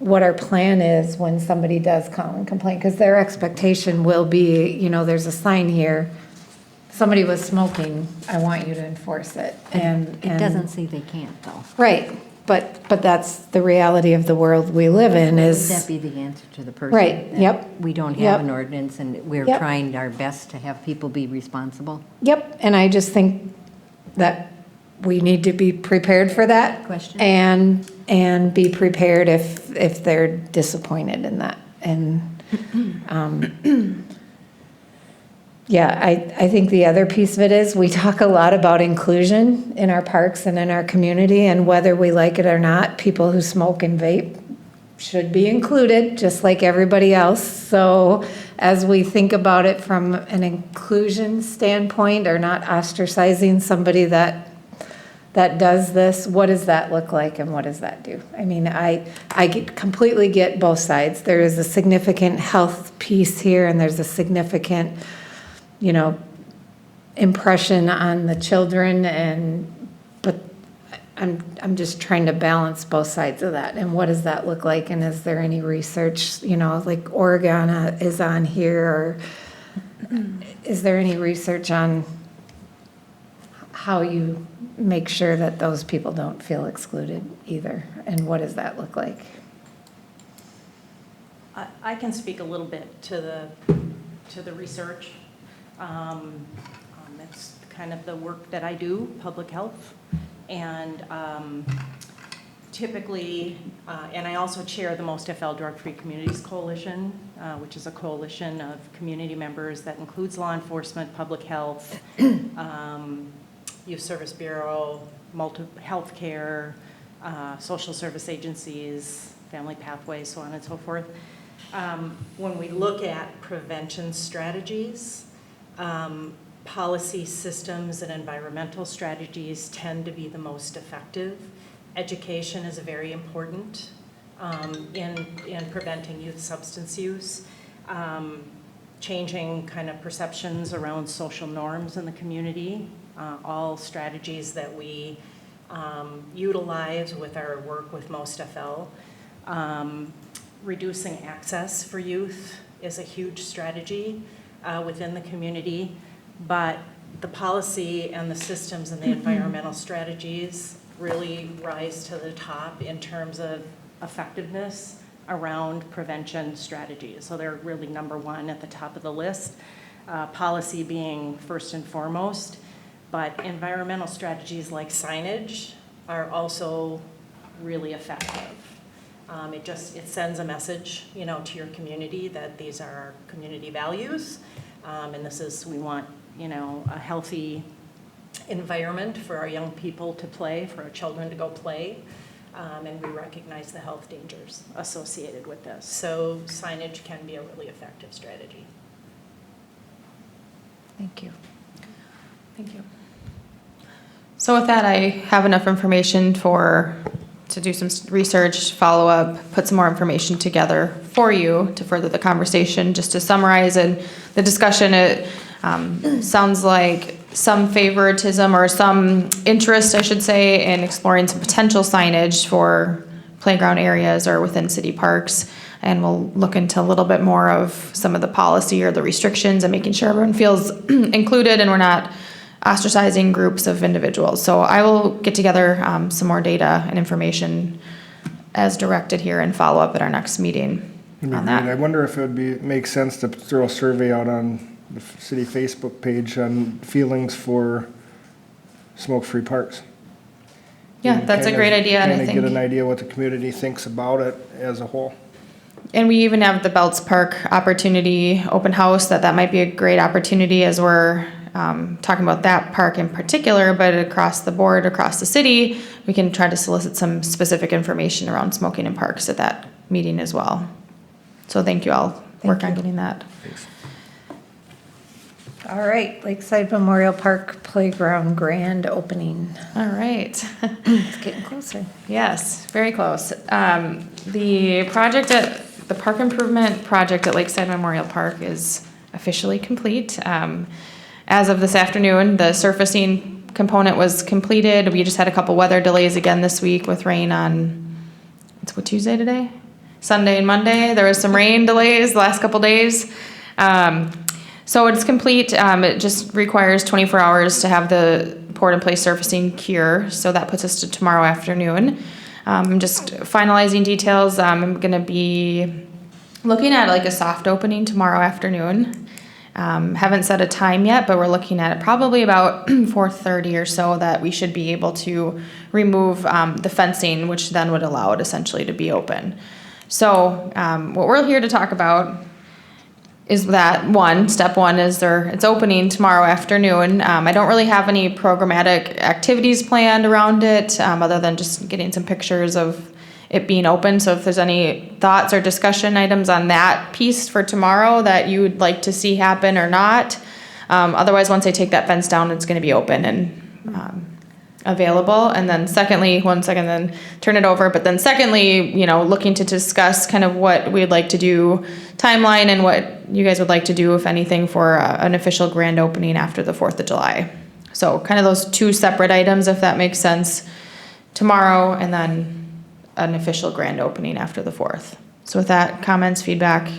what our plan is when somebody does call and complain, because their expectation will be, there's a sign here, somebody was smoking, I want you to enforce it. And It doesn't say they can't, though. Right, but that's the reality of the world we live in Would is. that be the answer to the person? Right, that yep. We don't Yep. have an ordinance, and we're Yep. trying our best to have people be responsible? Yep, and I just think that we need to be prepared for that. Question? And be prepared if they're disappointed in that. And, yeah, I think the other piece of it is, we talk a lot about inclusion in our parks and in our community, and whether we like it or not, people who smoke and vape should be included, just like everybody else. So as we think about it from an inclusion standpoint, or not ostracizing somebody that does this, what does that look like and what does that do? I mean, I completely get both sides. There is a significant health piece here, and there's a significant, impression on the children, but I'm just trying to balance both sides of that. And what does that look like? And is there any research, like Oregon is on here, or is there any research on how you make sure that those people don't feel excluded either? And what does that look like? I can speak a little bit to the research. That's kind of the work that I do, public health. And typically, and I also chair the Most FL Drug-Free Communities Coalition, which is a coalition of community members that includes law enforcement, public health, Youth Service Bureau, healthcare, social service agencies, family pathways, so on and so forth. When we look at prevention strategies, policy systems and environmental strategies tend to be the most effective. Education is very important in preventing youth substance use. Changing kind of perceptions around social norms in the community, all strategies that we utilize with our work with Most FL. Reducing access for youth is a huge strategy within the community, but the policy and the systems and the environmental strategies really rise to the top in terms of effectiveness around prevention strategies. So they're really number one at the top of the list, policy being first and foremost, but environmental strategies like signage are also really effective. It sends a message, to your community that these are our community values. And this is, we want, a healthy environment for our young people to play, for our children to go play. And we recognize the health dangers associated with this. So signage can be a really effective strategy. Thank you. Thank you. So with that, I have enough information to do some research, follow up, put some more information together for you to further the conversation. Just to summarize and the discussion, it sounds like some favoritism or some interest, I should say, in exploring some potential signage for playground areas or within city parks. And we'll look into a little bit more of some of the policy or the restrictions and making sure everyone feels included and we're not ostracizing groups of individuals. So I will get together some more data and information as directed here and follow up at our next meeting It'd be on great. I that. wonder if it would make sense to throw a survey out on the city Facebook page on feelings for smoke-free parks. Yeah, that's a great idea, and I Kind of get an think, idea what the community thinks about it as a whole. and we even have the Belts Park opportunity open house, that might be a great opportunity as we're talking about that park in particular, but across the board, across the city, we can try to solicit some specific information around smoking in parks at that meeting as well. So thank you all. Work on getting that. All right, Lakeside Memorial Park Playground grand opening. All right. It's getting closer. Yes, very close. The park improvement project at Lakeside Memorial Park is officially complete. As of this afternoon, the surfacing component was completed. We just had a couple weather delays again this week with rain on, it's what, Tuesday today? Sunday and Monday. There was some rain delays the last couple days. So it's complete. It just requires 24 hours to have the poured in place surfacing cure. So that puts us to tomorrow afternoon. I'm just finalizing details. I'm going to be looking at like a soft opening tomorrow afternoon. Haven't set a time yet, but we're looking at it probably about 4:30 or so that we should be able to remove the fencing, which then would allow it essentially to be open. So what we're here to talk about is that step one is it's opening tomorrow afternoon. I don't really have any programmatic activities planned around it, other than just getting some pictures of it being open. So if there's any thoughts or discussion items on that piece for tomorrow that you would like to see happen or not. Otherwise, once I take that fence down, it's gonna be open and available. And then secondly, then turn it over. But then secondly, looking to discuss kind of what we'd like to do, timeline, and what you guys would like to do, if anything, for an official grand opening after the 4th of July. So kind of those two separate items, if that makes sense, tomorrow, and then an official grand opening after the 4th. So with that, comments, feedback,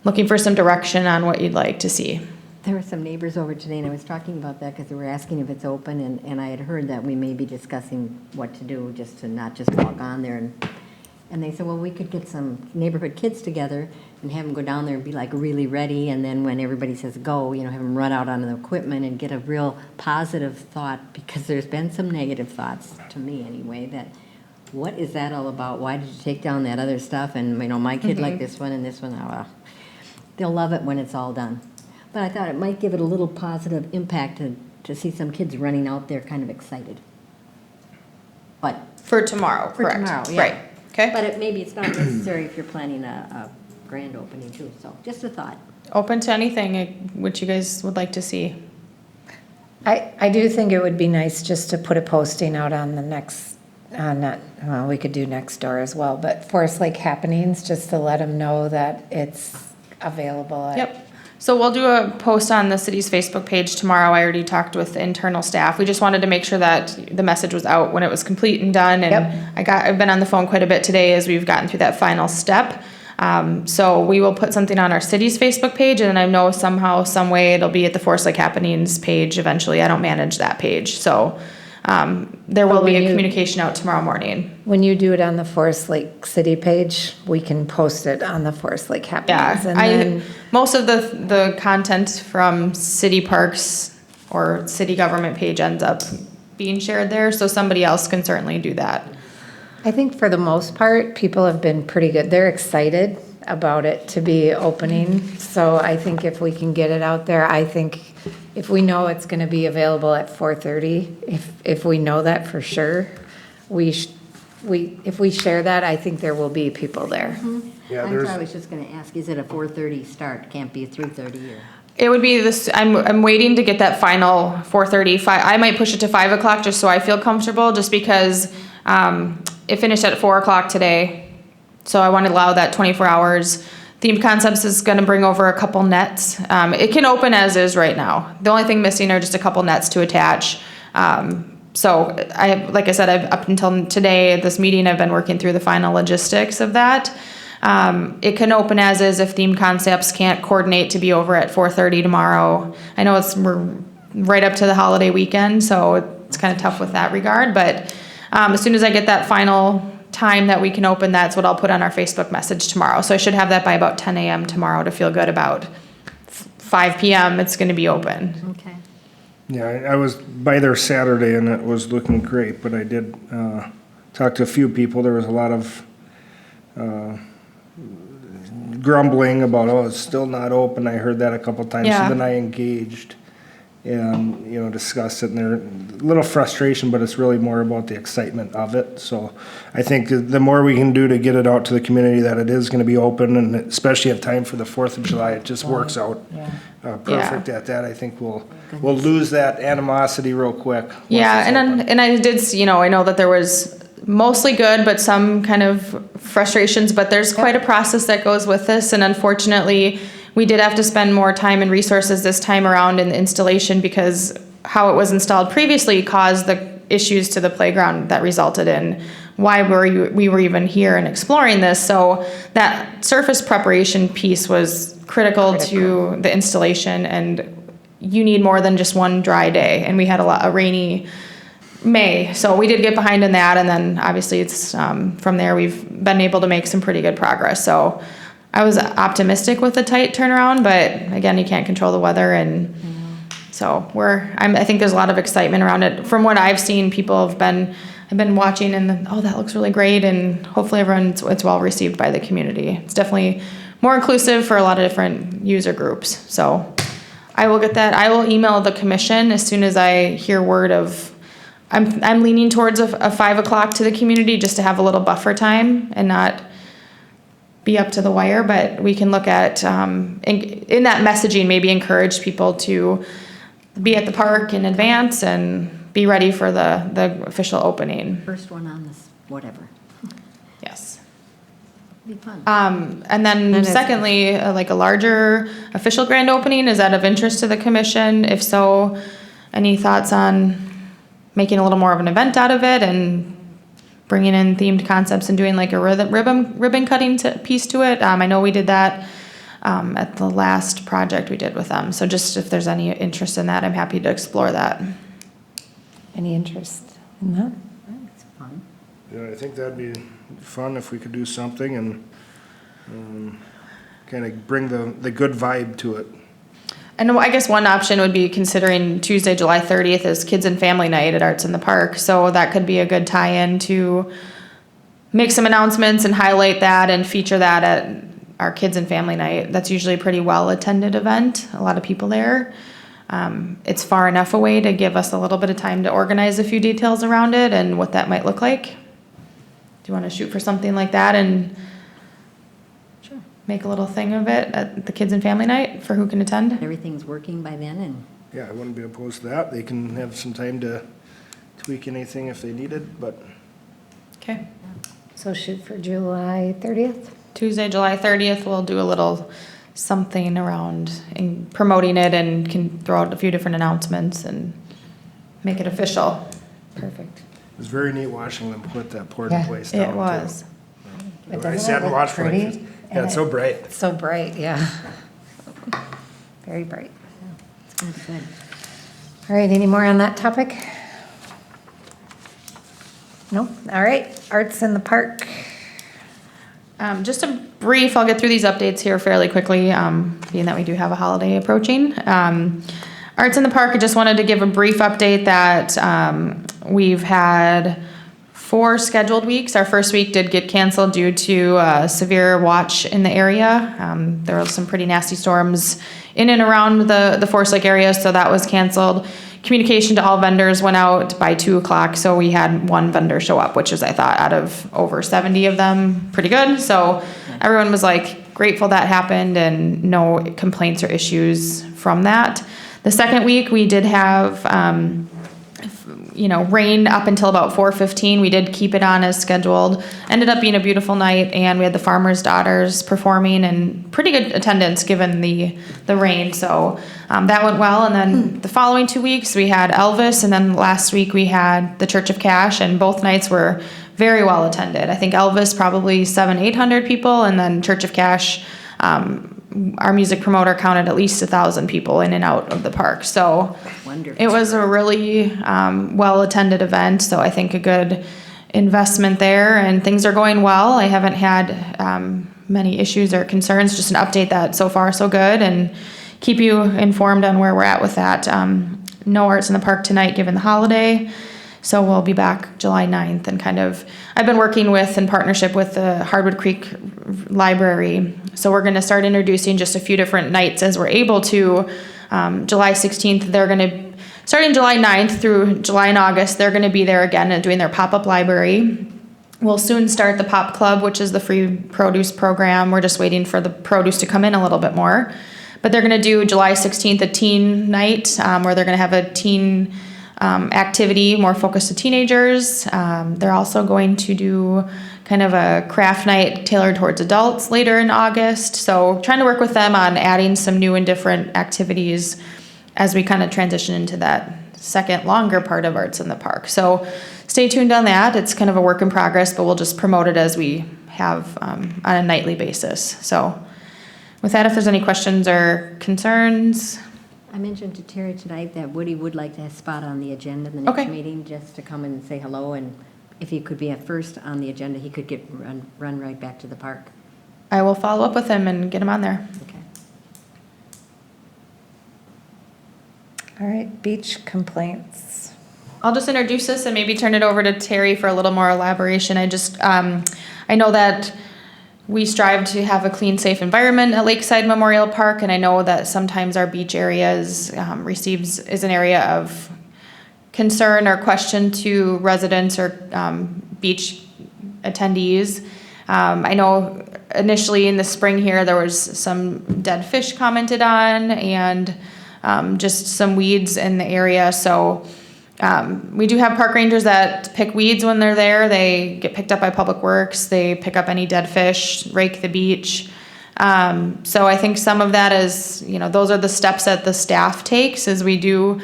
looking for some direction on what you'd like to see. There were some neighbors over today, and I was talking about that because they were asking if it's open, and I had heard that we may be discussing what to do, just to not just walk on there. And they said, well, we could get some neighborhood kids together and have them go down there and be like really ready, and then when everybody says go, have them run out onto the equipment and get a real positive thought, because there's been some negative thoughts, to me anyway, that what is that all about? Why did you take down that other stuff? And, my kid liked this one and this one. Oh, well. They'll love it when it's all done. But I thought it might give it a little positive impact to see some kids running out there kind of excited. But For tomorrow, for correct? tomorrow, yeah. Right, okay. But maybe it's not necessary if you're planning a grand opening too, so just a thought. Open to anything which you guys would like to see. I do think it would be nice just to put a posting out on the next, we could do next door as well, but Forest Lake Happenings, just to let them know that it's available. Yep. So we'll do a post on the city's Facebook page tomorrow. I already talked with internal staff. We just wanted to make sure that the message was out when it was complete and done. And Yep. I've been on the phone quite a bit today as we've gotten through that final step. So we will put something on our city's Facebook page, and I know somehow, some way it'll be at the Forest Lake Happenings page eventually. I don't manage that page. So there will But be when a you- communication out tomorrow morning. When you do it on the Forest Lake City page, we can post it on the Forest Lake Happenings. Yeah, And then, most of the content from city parks or city government page ends up being shared there, so somebody else can certainly do that. I think for the most part, people have been pretty good. They're excited. about it to be opening. So I think if we can get it out there, I think if we know it's gonna be available at 4:30, if we know that for sure, if we share that, I think there will be people there. Yeah, I there's, was just gonna ask, is it a 4:30 start? Can't be a 3:30 or? It would be this, I'm waiting to get that final 4:30. I might push it to 5 o'clock just so I feel comfortable, just because it finished at 4 o'clock today. So I want to allow that 24 hours. Themed Concepts is going to bring over a couple nets. It can open as is right now. The only thing missing are just a couple nets to attach. So like I said, up until today, this meeting, I've been working through the final logistics of that. It can open as is if Themed Concepts can't coordinate to be over at 4:30 tomorrow. I know we're right up to the holiday weekend, so it's kind of tough with that regard. But as soon as I get that final time that we can open, that's what I'll put on our Facebook message tomorrow. So I should have that by about 10 a.m. tomorrow to feel good about 5 p.m. it's going to be open. Okay. yeah, I was by there Saturday and it was looking great, but I did talk to a few people. There was a lot of grumbling about, oh, it's still not open. I heard that a couple times. Yeah. So then I engaged and, discussed it, and there a little frustration, but it's really more about the excitement of it. So I think the more we can do to get it out to the community that it is gonna be open, and especially have time for the 4th of July, it just works out perfect at that. I think we'll lose that animosity real quick. once Yeah, it's open. and I did, I know that there was mostly good, but some kind of frustrations, but there's quite a process that goes with this, and unfortunately, we did have to spend more time and resources this time around in the installation because how it was installed previously caused the issues to the playground that resulted in why we were even here and exploring this. So that surface preparation piece was critical to the installation, and you need more than just one dry day, and we had a rainy May, so we did get behind in that, and then obviously it's from there we've been able to make some pretty good progress. So I was optimistic with the tight turnaround, but again, you can't control the weather, and so I think there's a lot of excitement around it. From what I've seen, people have been watching, and that looks really great, and hopefully it's well received by the community. It's definitely more inclusive for a lot of different user groups. So I will get that. I will email the commission as soon as I hear word of. I'm leaning towards a 5 o'clock to the community just to have a little buffer time and not be up to the wire, but we can look at, in that messaging, maybe encourage people to be at the park in advance and be ready for the official opening. First one on this, whatever. Yes. Be fun. And then it's- secondly, like a larger official grand opening, is that of interest to the commission? If so, any thoughts on making a little more of an event out of it and bringing in Themed Concepts and doing like a ribbon cutting piece to it? I know we did that at the last project we did with them. So just if there's any interest in that, I'm happy to explore that. Any interest in that? It's fun. Yeah, I think that'd be fun if we could do something and kind of bring the good vibe to it. And I guess one option would be considering Tuesday, July 30th as Kids and Family Night at Arts in the Park. So that could be a good tie-in to make some announcements and highlight that and feature that at our Kids and Family Night. That's usually a pretty well-attended event, a lot of people there. It's far enough away to give us a little bit of time to organize a few details around it and what that might look like. Do you want to shoot for something like that and make a little thing of it at the Kids and Family Night for who can attend? Everything's working by then, and Yeah, I wouldn't be opposed to that. They can have some time to tweak anything if they need it, but Okay. So shoot for July 30th? Tuesday, July 30th, we'll do a little something around in promoting it and can throw out a few different announcements and make it official. Perfect. it was very neat watching them put that port Yeah, in place down. It was. But I doesn't sat it and look watched for it. pretty? Yeah, it's so bright. It's so bright, yeah. Very bright. it's gonna be good. All right, any more on that topic? No? All right, Arts in the Park. Just a brief, I'll get through these updates here fairly quickly, being that we do have a holiday approaching. Arts in the Park, I just wanted to give a brief update that we've had 4 scheduled weeks. Our first week did get canceled due to severe watch in the area. There were some pretty nasty storms in and around the Forest Lake area, so that was canceled. Communication to all vendors went out by 2 o'clock, so we had 1 vendor show up, which is, I thought, out of over 70 of them, pretty good. So everyone was like grateful that happened and no complaints or issues from that. The second week, we did have rain up until about 4:15. We did keep it on as scheduled. Ended up being a beautiful night, and we had the farmers' daughters performing and pretty good attendance given the rain. So that went well. And then the following 2 weeks, we had Elvis, and then last week we had the Church of Cash, and both nights were very well attended. I think Elvis probably 700-800 people, and then Church of Cash, our music promoter counted at least 1,000 people in and out of the park. So Wonderful. it was a really well-attended event, so I think a good investment there, and things are going well. I haven't had many issues or concerns, just an update that so far so good, and keep you informed on where we're at with that. No arts in the park tonight given the holiday, so we'll be back July 9th, and I've been working with, in partnership with the Hardwood Creek Library, so we're gonna start introducing just a few different nights as we're able to. July 16th, they're gonna, starting July 9th through July and August, they're gonna be there again and doing their pop-up library. We'll soon start the Pop Club, which is the free produce program. We're just waiting for the produce to come in a little bit more. But they're gonna do July 16th a teen night, where they're gonna have a teen activity more focused to teenagers. They're also going to do kind of a craft night tailored towards adults later in August. So trying to work with them on adding some new and different activities as we kind of transition into that second longer part of Arts in the Park. So stay tuned on that. It's kind of a work in progress, but we'll just promote it as we have on a nightly basis. So with that, if there's any questions or concerns. I mentioned to Terry tonight that Woody would like to have a spot on the agenda in the next Okay. meeting, just to come and say hello, and if he could be at first on the agenda, he could run right back to the park. I will follow up with him and get him on there. Okay. All right, beach complaints. I'll just introduce this and maybe turn it over to Terry for a little more elaboration. I know that we strive to have a clean, safe environment at Lakeside Memorial Park, and I know that sometimes our beach areas is an area of concern or question to residents or beach attendees. I know initially in the spring here, there was some dead fish commented on, and just some weeds in the area. So we do have park rangers that pick weeds when they're there. They get picked up by Public Works. They pick up any dead fish, rake the beach. So I think some of that is, those are the steps that the staff takes as we do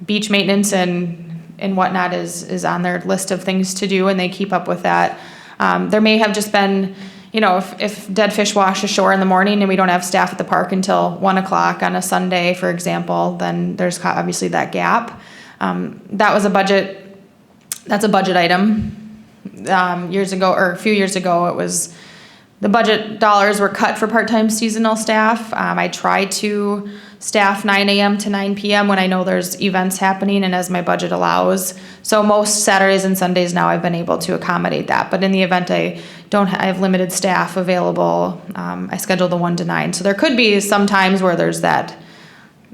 beach maintenance and whatnot is on their list of things to do, and they keep up with that. There may have just been, if dead fish wash ashore in the morning and we don't have staff at the park until 1 o'clock on a Sunday, for example, then there's obviously that gap. That's a budget item. Years ago, or a few years ago, it was, the budget dollars were cut for part-time seasonal staff. I try to staff 9 a.m. to 9 p.m. when I know there's events happening and as my budget allows. So most Saturdays and Sundays now I've been able to accommodate that. But in the event I have limited staff available, I schedule the 1 to 9. So there could be some times where there's that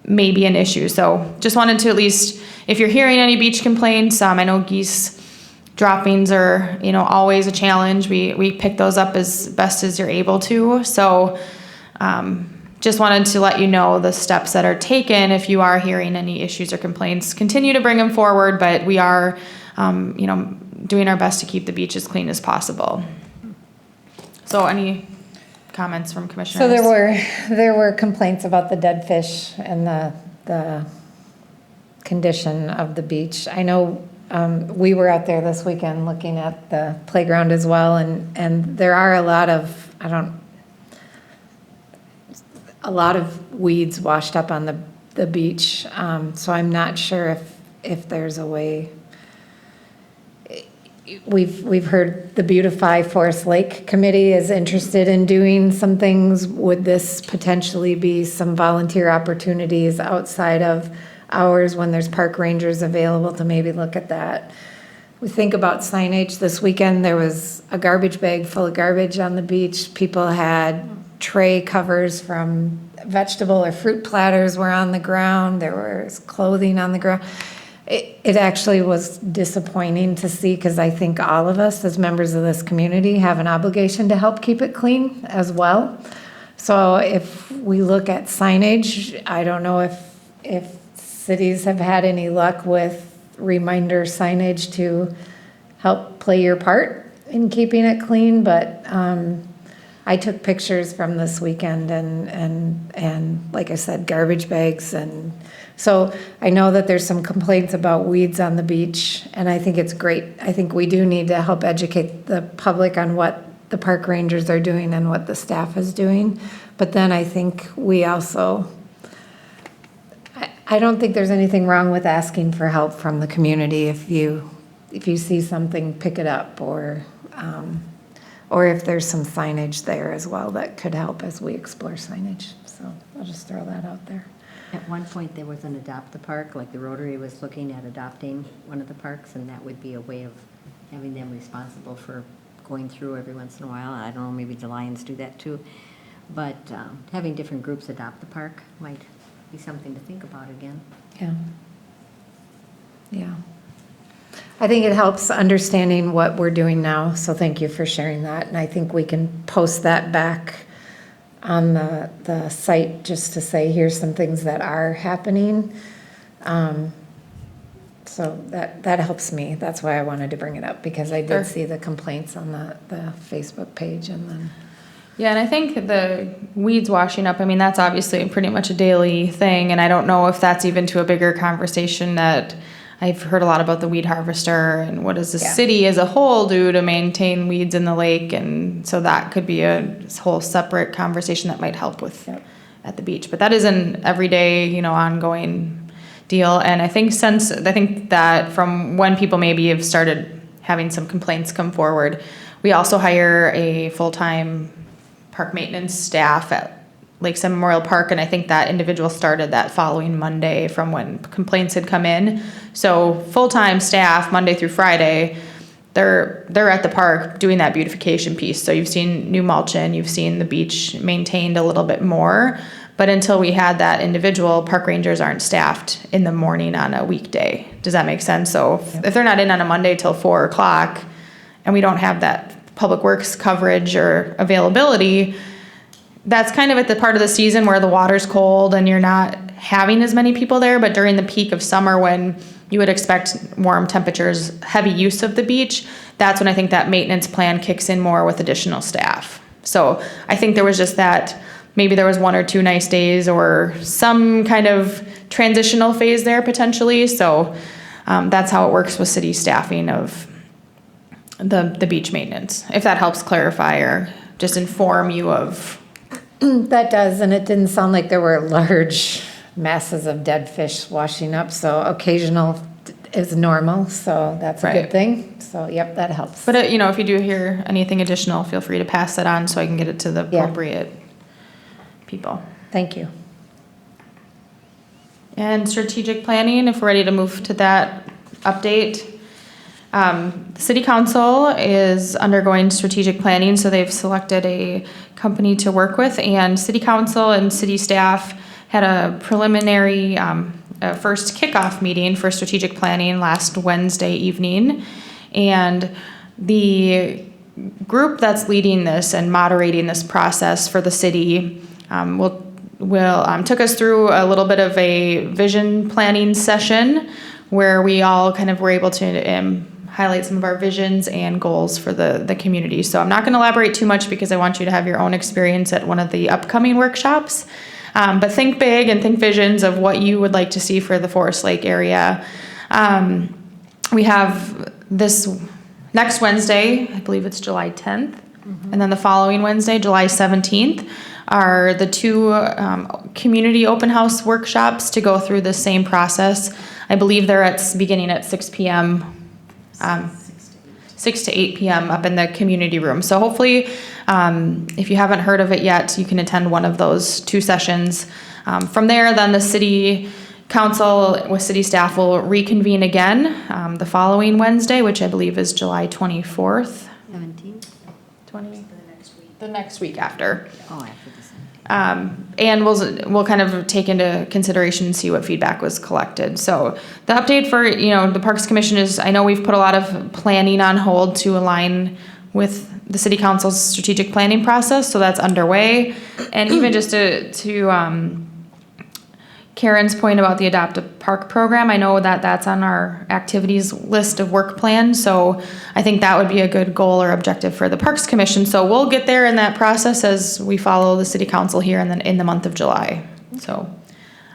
maybe an issue. So just wanted to at least, if you're hearing any beach complaints, I know geese droppings are, always a challenge. We pick those up as best as you're able to. So just wanted to let you know the steps that are taken if you are hearing any issues or complaints. Continue to bring them forward, but we are, doing our best to keep the beach as clean as possible. So any comments from commissioners? So there were complaints about the dead fish and the condition of the beach. I know we were out there this weekend looking at the playground as well, and there are a lot of weeds washed up on the beach. So I'm not sure if there's a way. We've heard the Beautify Forest Lake Committee is interested in doing some things. Would this potentially be some volunteer opportunities outside of hours when there's park rangers available to maybe look at that? we think about signage, this weekend, there was a garbage bag full of garbage on the beach. People had tray covers from vegetable or fruit platters were on the ground. There was clothing on the ground. It actually was disappointing to see, because I think all of us as members of this community have an obligation to help keep it clean as well. So if we look at signage, I don't know if cities have had any luck with reminder signage to help play your part in keeping it clean, but I took pictures from this weekend and like I said, garbage bags, and so I know that there's some complaints about weeds on the beach, and I think it's great. I think we do need to help educate the public on what the park rangers are doing and what the staff is doing. But then I think we also, I don't think there's anything wrong with asking for help from the community. If you see something, pick it up, or if there's some signage there as well that could help as we explore signage. So I'll just throw that out there. At one point, there was an adopt a park, like the Rotary was looking at adopting one of the parks, and that would be a way of having them responsible for going through every once in a while. I don't know, maybe the Lions do that too. But having different groups adopt the park might be something to think about again. Yeah. Yeah. I think it helps understanding what we're doing now, so thank you for sharing that. And I think we can post that back on the site just to say, here's some things that are happening. So that helps me. That's why I wanted to bring it up, because I Sure. did see the complaints on the Facebook page, and then. Yeah, and I think the weeds washing up, I mean, that's obviously pretty much a daily thing, and I don't know if that's even to a bigger conversation that I've heard a lot about the weed harvester and what does the Yeah. city as a whole do to maintain weeds in the lake, and so that could be a whole separate conversation that might help with Yep. at the beach. But that is an everyday, ongoing deal, and I think that from when people maybe have started having some complaints come forward, we also hire a full-time park maintenance staff at Lakeside Memorial Park, and I think that individual started that following Monday from when complaints had come in. So full-time staff, Monday through Friday, they're at the park doing that beautification piece. So you've seen new mulching, you've seen the beach maintained a little bit more, but until we had that individual, park rangers aren't staffed in the morning on a weekday. Does that make sense? So if they're not in on a Monday till 4:00, and we don't have that public works coverage or availability, that's kind of at the part of the season where the water's cold and you're not having as many people there. But during the peak of summer, when you would expect warm temperatures, heavy use of the beach, that's when I think that maintenance plan kicks in more with additional staff. So I think there was just that, maybe there was 1 or 2 nice days or some kind of transitional phase there potentially. So that's how it works with city staffing of the beach maintenance, if that helps clarify or just inform you of. That does, and it didn't sound like there were large masses of dead fish washing up, so occasional is normal, so that's a Right. good thing. So, yep, that helps. But, if you do hear anything additional, feel free to pass that on so I can get it to the Yeah. appropriate people. Thank you. And strategic planning, if we're ready to move to that update. The City Council is undergoing strategic planning, so they've selected a company to work with, and City Council and city staff had a preliminary first kickoff meeting for strategic planning last Wednesday evening. And the group that's leading this and moderating this process for the city took us through a little bit of a vision planning session where we all kind of were able to highlight some of our visions and goals for the community. So I'm not going to elaborate too much because I want you to have your own experience at one of the upcoming workshops. But think big and think visions of what you would like to see for the Forest Lake area. We have this next Wednesday, I believe it's July 10th, and then the following Wednesday, July 17th, are the 2 community open house workshops to go through the same process. I believe they're beginning at 6 p.m. 6 to 8 p.m. up in the community room. So hopefully, if you haven't heard of it yet, you can attend one of those 2 sessions. From there, then the city council with city staff will reconvene again the following Wednesday, which I believe is July 24th. 17th? 20? The next week after. Oh, after the 17th. And we'll kind of take into consideration and see what feedback was collected. So the update for, the Parks Commission is, I know we've put a lot of planning on hold to align with the city council's strategic planning process, so that's underway. And even just to Karen's point about the Adopt a Park program, I know that that's on our activities list of work plan, so I think that would be a good goal or objective for the Parks Commission. So we'll get there in that process as we follow the city council here in the month of July. So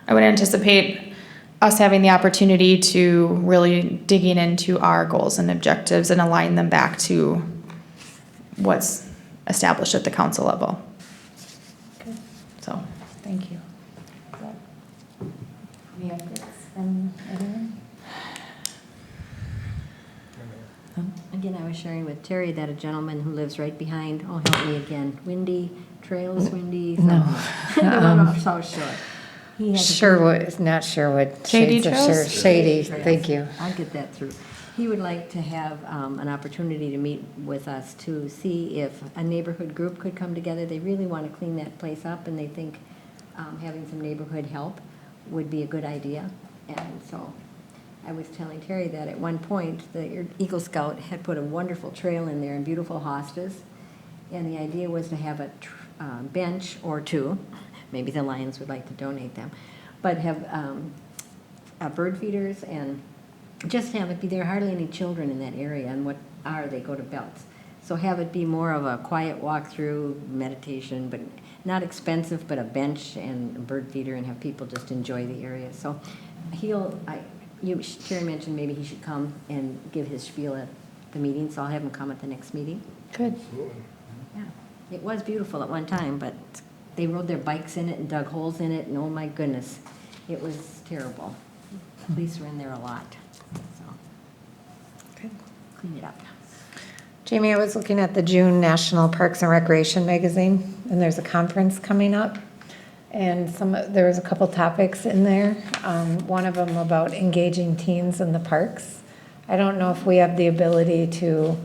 I would anticipate us having the opportunity to really digging into our goals and objectives and align them back to what's established at the council level. So, Thank you. Any updates from anyone? Again, I was sharing with Terry that a gentleman who lives right behind, oh, help me again, Windy Trails, Windy No. something. The one off South Shore. He has a Sherwood, not Sherwood. Shady Shades of Trails? Shady, Trails. thank you. I'll get that through. He would like to have an opportunity to meet with us to see if a neighborhood group could come together. They really want to clean that place up, and they think having some neighborhood help would be a good idea. And so I was telling Terry that at one point, the Eagle Scout had put a wonderful trail in there and beautiful hostas. And the idea was to have a bench or two, maybe the Lions would like to donate them, but have bird feeders and just have it be there, hardly any children in that area, and what are they go to Belts. So have it be more of a quiet walkthrough, meditation, but not expensive, but a bench and a bird feeder, and have people just enjoy the area. So Terry mentioned maybe he should come and give his spiel at the meeting, so I'll have him come at the next meeting. Good. Yeah, it was beautiful at one time, but they rode their bikes in it and dug holes in it, and oh my goodness, it was terrible. Police were in there a lot, so clean it up. Jamie, I was looking at the June National Parks and Recreation magazine, and there's a conference coming up. And there was a couple topics in there. One of them about engaging teens in the parks. I don't know if we have the ability to,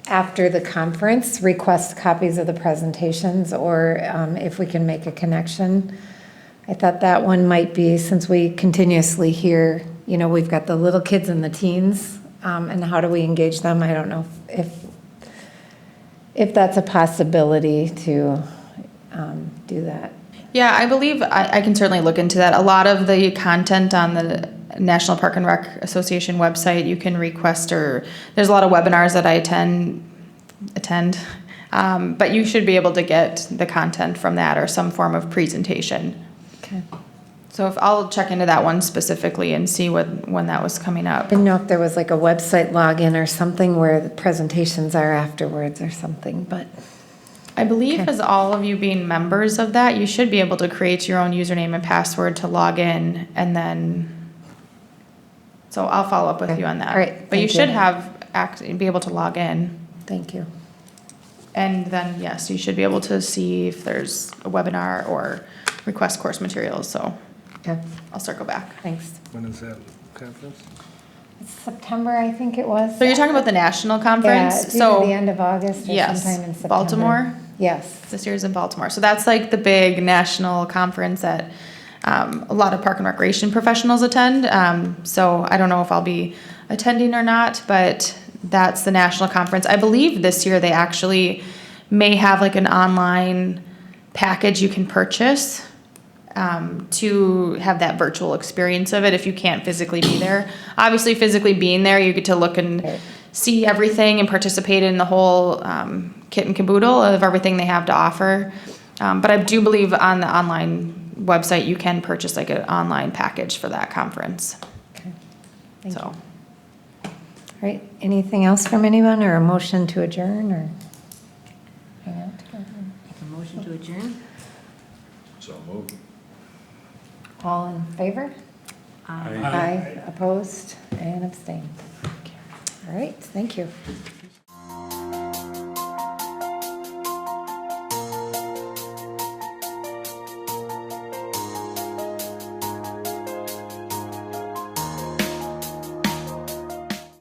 after the conference, request copies of the presentations, or if we can make a connection. I thought that one might be, since we continuously hear, we've got the little kids and the teens, and how do we engage them? I don't know if that's a possibility to do that. yeah, I believe I can certainly look into that. A lot of the content on the National Park and Rec Association website, you can request, or there's a lot of webinars that I attend, but you should be able to get the content from that or some form of presentation. Okay. So I'll check into that one specifically and see when that was coming up. Didn't know if there was like a website login or something where the presentations are afterwards or something, but I believe Okay. as all of you being members of that, you should be able to create your own username and password to log in, and then, so I'll follow up with Okay. you on that. All right, But you thank you. should be able to log in. thank you. And then, yes, you should be able to see if there's a webinar or request course materials, so Okay, I'll circle back. thanks. When is that conference? It's September, I think it was. So you're talking about the national Yeah, conference? it's either the So end of August or yes, sometime in September. Baltimore? Yes. this year's in Baltimore. So that's like the big national conference that a lot of park and recreation professionals attend. So I don't know if I'll be attending or not, but that's the national conference. I believe this year they actually may have like an online package you can purchase to have that virtual experience of it if you can't physically be there. Obviously, physically being there, you get to look and see everything and participate in the whole kit and caboodle of everything they have to offer. But I do believe on the online website you can purchase like an online package for that conference. Okay. Thank you. So. All right, anything else from anyone, or a motion to adjourn, or hang out together? Make a motion to adjourn? So move. All in favor? Aye. Opposed and abstained. All right, thank you.